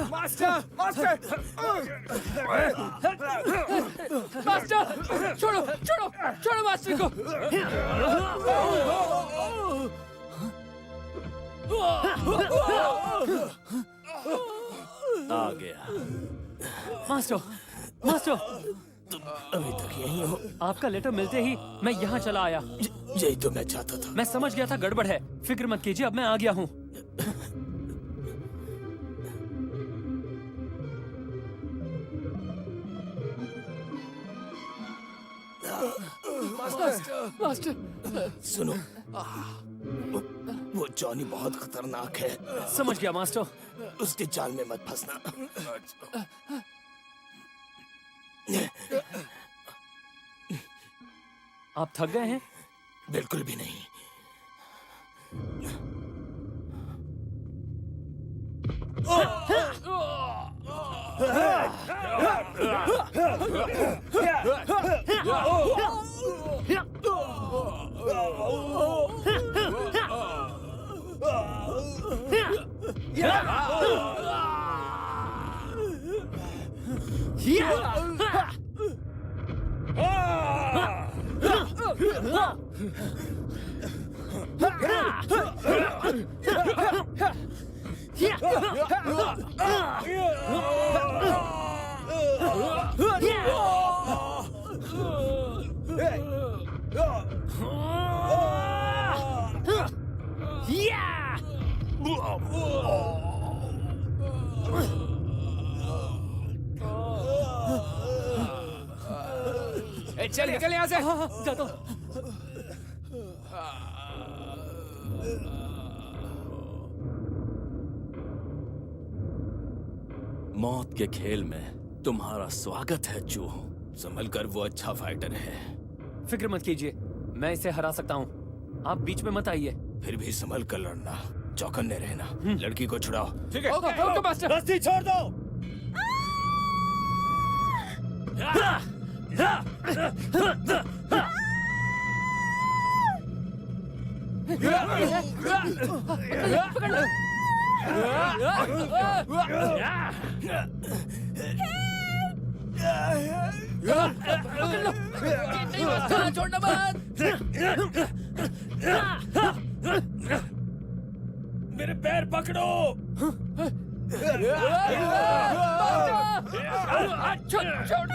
मास्टर, छोड़ो, छोड़ो, छोड़ो मास्टर को। आ गया। मास्टर, मास्टर, तुम अभी तक यहीं हो? आपका लेटर मिलते ही मैं यहाँ चला आया। यही तो मैं चाहता था। मैं समझ गया था गड़बड़ है। फिक्र मत कीजिए, अब मैं आ गया हूँ। मास्टर, सुनो, वो जॉनी बहुत खतरनाक है। समझ गया मास्टर। उसके जाल में मत फंसना। आप थक गए हैं? बिल्कुल भी नहीं। चल निकल यहाँ से। जाता हूँ। मौत के खेल में तुम्हारा स्वागत है चूहों। संभल कर, वो अच्छा फाइटर है। फिक्र मत कीजिए, मैं इसे हरा सकता हूँ। आप बीच में मत आइए। फिर भी संभल कर लड़ना, चौकन्ने रहना। लड़की को छुड़ाओ। ठीक है। Okay master. रस्सी छोड़ दो। पकड़ लो। छोड़ना मत। मेरे पैर पकड़ो। छोड़।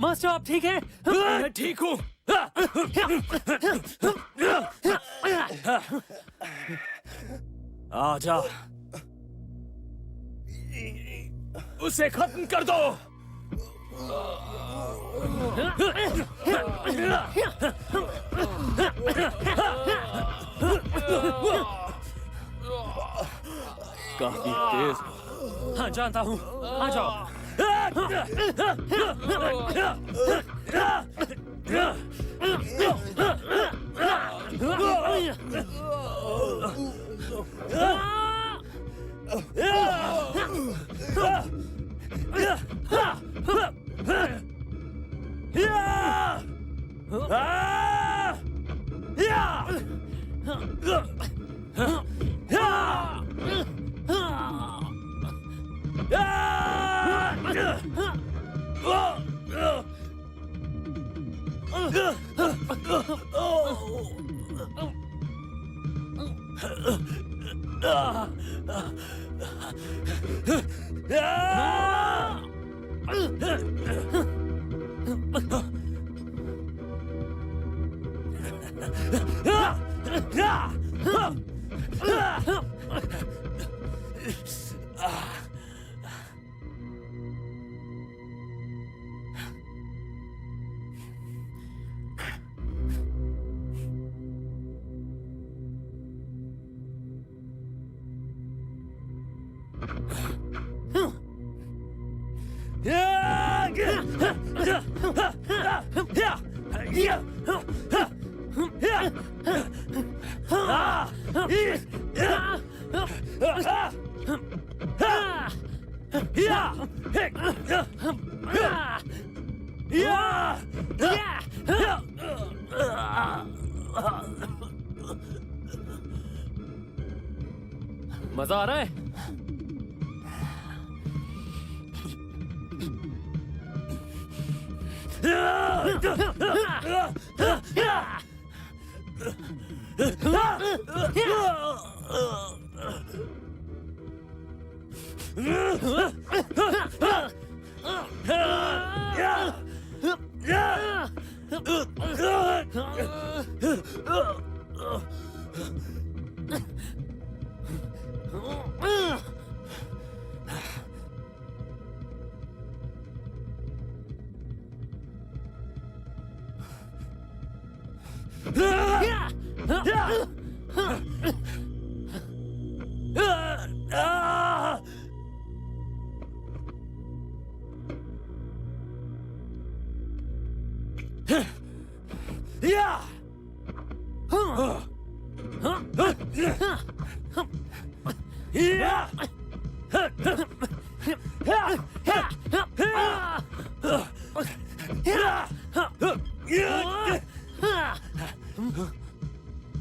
मास्टर, आप ठीक हैं? मैं ठीक हूँ। आजा, उसे खत्म कर दो। काफी तेज। हाँ, जानता हूँ। आ जाओ। मजा आ रहा है?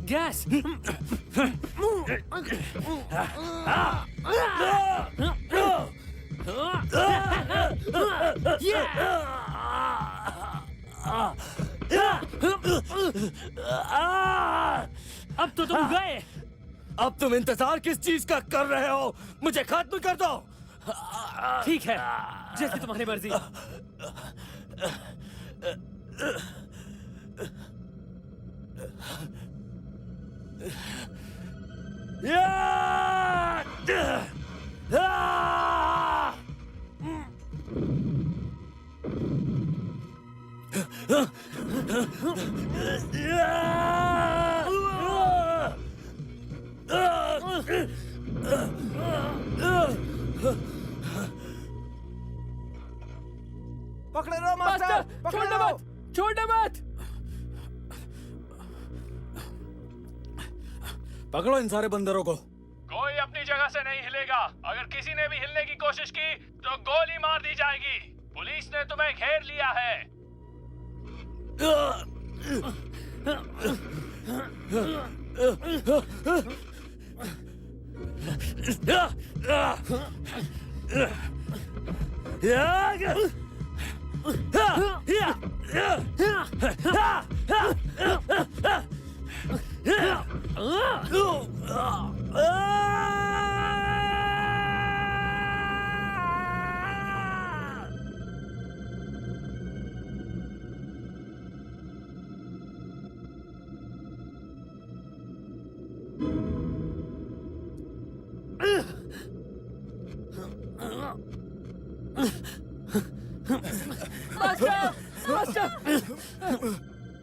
गैस! अब तो तुम गए। अब तुम इंतजार किस चीज का कर रहे हो? मुझे खत्म कर दो। ठीक है, जैसी तुम्हारी मर्जी। पकड़े रहो मास्टर, पकड़े छोड़ना रहो। मत, छोड़ना मत। पकड़ो इन सारे बंदरों को। कोई अपनी जगह से नहीं हिलेगा। अगर किसी ने भी हिलने की कोशिश की तो गोली मार दी जाएगी। पुलिस ने तुम्हें घेर लिया है।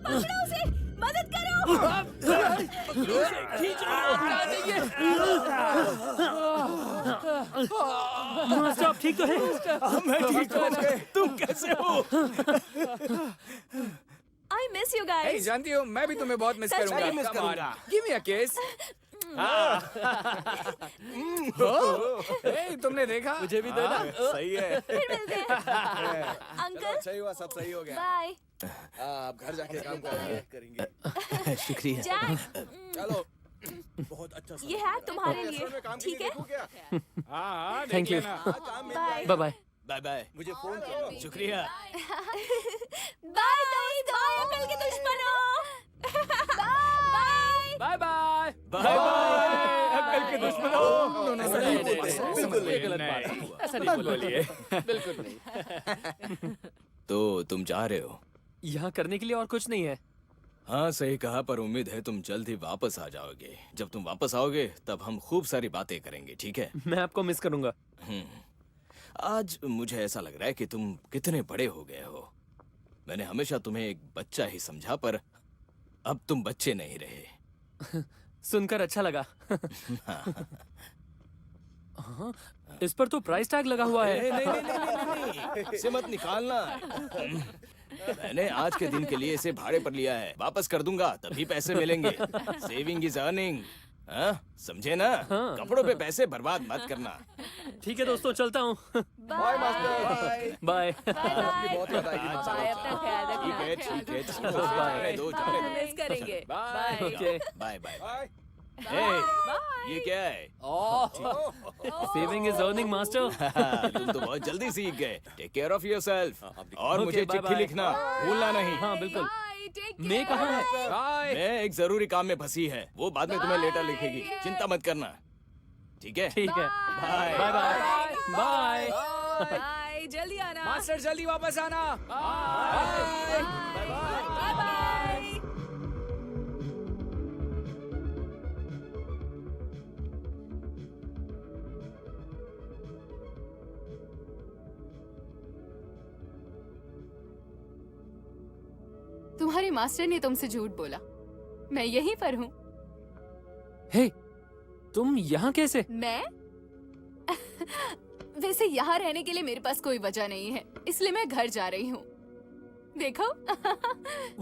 पकड़ो उसे, मदद करो। मास्टर आप ठीक तो है? मैं ठीक हूँ। तुम कैसे हो? I miss you Hey, guys. जानती हो मैं भी तुम्हें बहुत मिस सच में? करूंगा। मिस Come on, करूंगा। give me a kiss. Hey, तुमने देखा? मुझे भी देना। सही है। फिर मिलते हैं। अंकल, सही हुआ, सब सही हो गया। बाय। आप घर जाके काम करेंगे। शुक्रिया। जैक, चलो। ये है तुम्हारे लिए, ठीक है? हाँ, Thank you. Bye. Bye bye. Bye bye. मुझे फोन करो। शुक्रिया। बाय दोस्तों। के दुश्मनों। बाय बाय बाय कल के दुश्मनों। ऐसा नहीं बोलिए, बिल्कुल नहीं। तो तुम जा रहे हो? यहाँ करने के लिए और कुछ नहीं है। हाँ सही कहा, पर उम्मीद है तुम जल्द ही वापस आ जाओगे। जब तुम वापस आओगे तब हम खूब सारी बातें करेंगे, ठीक है? मैं आपको मिस करूंगा। आज मुझे ऐसा लग रहा है कि तुम कितने बड़े हो गए हो। मैंने हमेशा तुम्हें एक बच्चा ही समझा, पर अब तुम बच्चे नहीं रहे। सुनकर अच्छा लगा। हाँ, इस पर तो प्राइस टैग लगा हुआ है। नहीं, इसे मत निकालना। मैंने आज के दिन के लिए इसे भाड़े पर लिया है। वापस कर दूंगा तभी पैसे मिलेंगे। सेविंग इज अर्निंग, समझे ना? हाँ। कपड़ों पे पैसे बर्बाद मत करना। ठीक है दोस्तों, चलता हूँ। By master. बाय। बहुत याद आएगी मास्टर। बाय, अपना ख्याल रखना। ठीक है बाय। मिस करेंगे। Bye. Okay. Bye bye. Bye. ये क्या है? Saving is earning master. तुम तो बहुत जल्दी सीख गए। Take care of yourself. और Okay, मुझे bye चिट्ठी bye. लिखना भूलना नहीं। हाँ बिल्कुल। बाय, टेक मैं कहाँ है? बाय। मैं एक जरूरी काम में फंसी है, वो बाद में तुम्हें लेटर लिखेगी। चिंता मत करना, ठीक है? ठीक है। Bye bye bye. Bye. Bye, जल्दी आना। मास्टर जल्दी वापस आना। Bye bye. तुम्हारे मास्टर ने तुमसे झूठ बोला। मैं यहीं पर हूँ। हे, तुम यहाँ कैसे? मैं वैसे यहाँ रहने के लिए मेरे पास कोई वजह नहीं है, इसलिए मैं घर जा रही हूँ। देखो।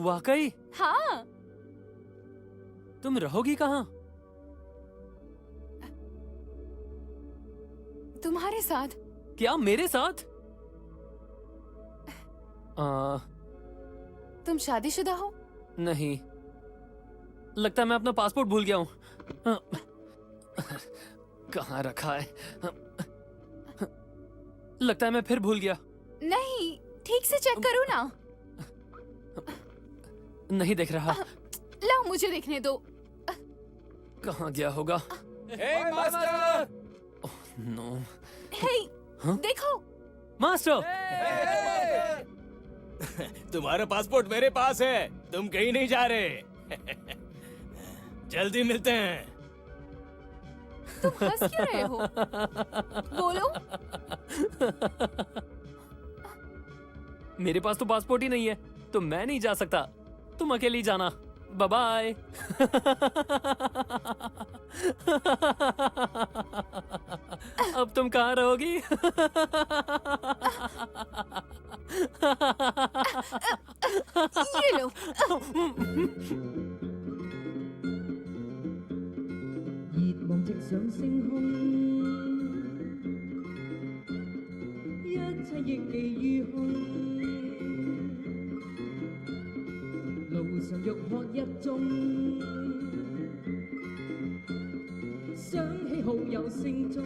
वाकई? हाँ। तुम रहोगी कहाँ? तुम्हारे साथ। क्या मेरे साथ? तुम शादीशुदा हो? नहीं, लगता है मैं अपना पासपोर्ट भूल गया हूँ। कहाँ रखा है? लगता है मैं फिर भूल गया। नहीं, ठीक से चेक करो ना। नहीं दिख रहा। लाओ मुझे देखने दो। कहाँ गया होगा? हे मास्टर। नो। हे, हाँ? देखो। मास्टर। तुम्हारा पासपोर्ट मेरे पास है, तुम कहीं नहीं जा रहे। जल्दी मिलते हैं। तुम हंस क्यों रहे हो? बोलो। मेरे पास तो पासपोर्ट ही नहीं है, तो मैं नहीं जा सकता। तुम अकेले ही जाना। Bye bye. अब तुम कहाँ रहोगी? ये लो।熱望直上星空，一切亦寄於空。路上欲喝一盅，想起好友聲中。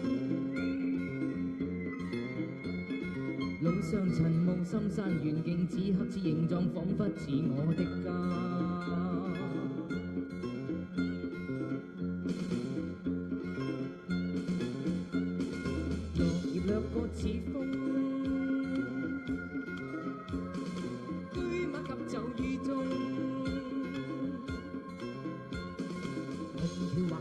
路上塵霧深山遠景，此刻此形狀，彷彿似我的家。落葉掠過似風，居馬及走於中，紅橋橫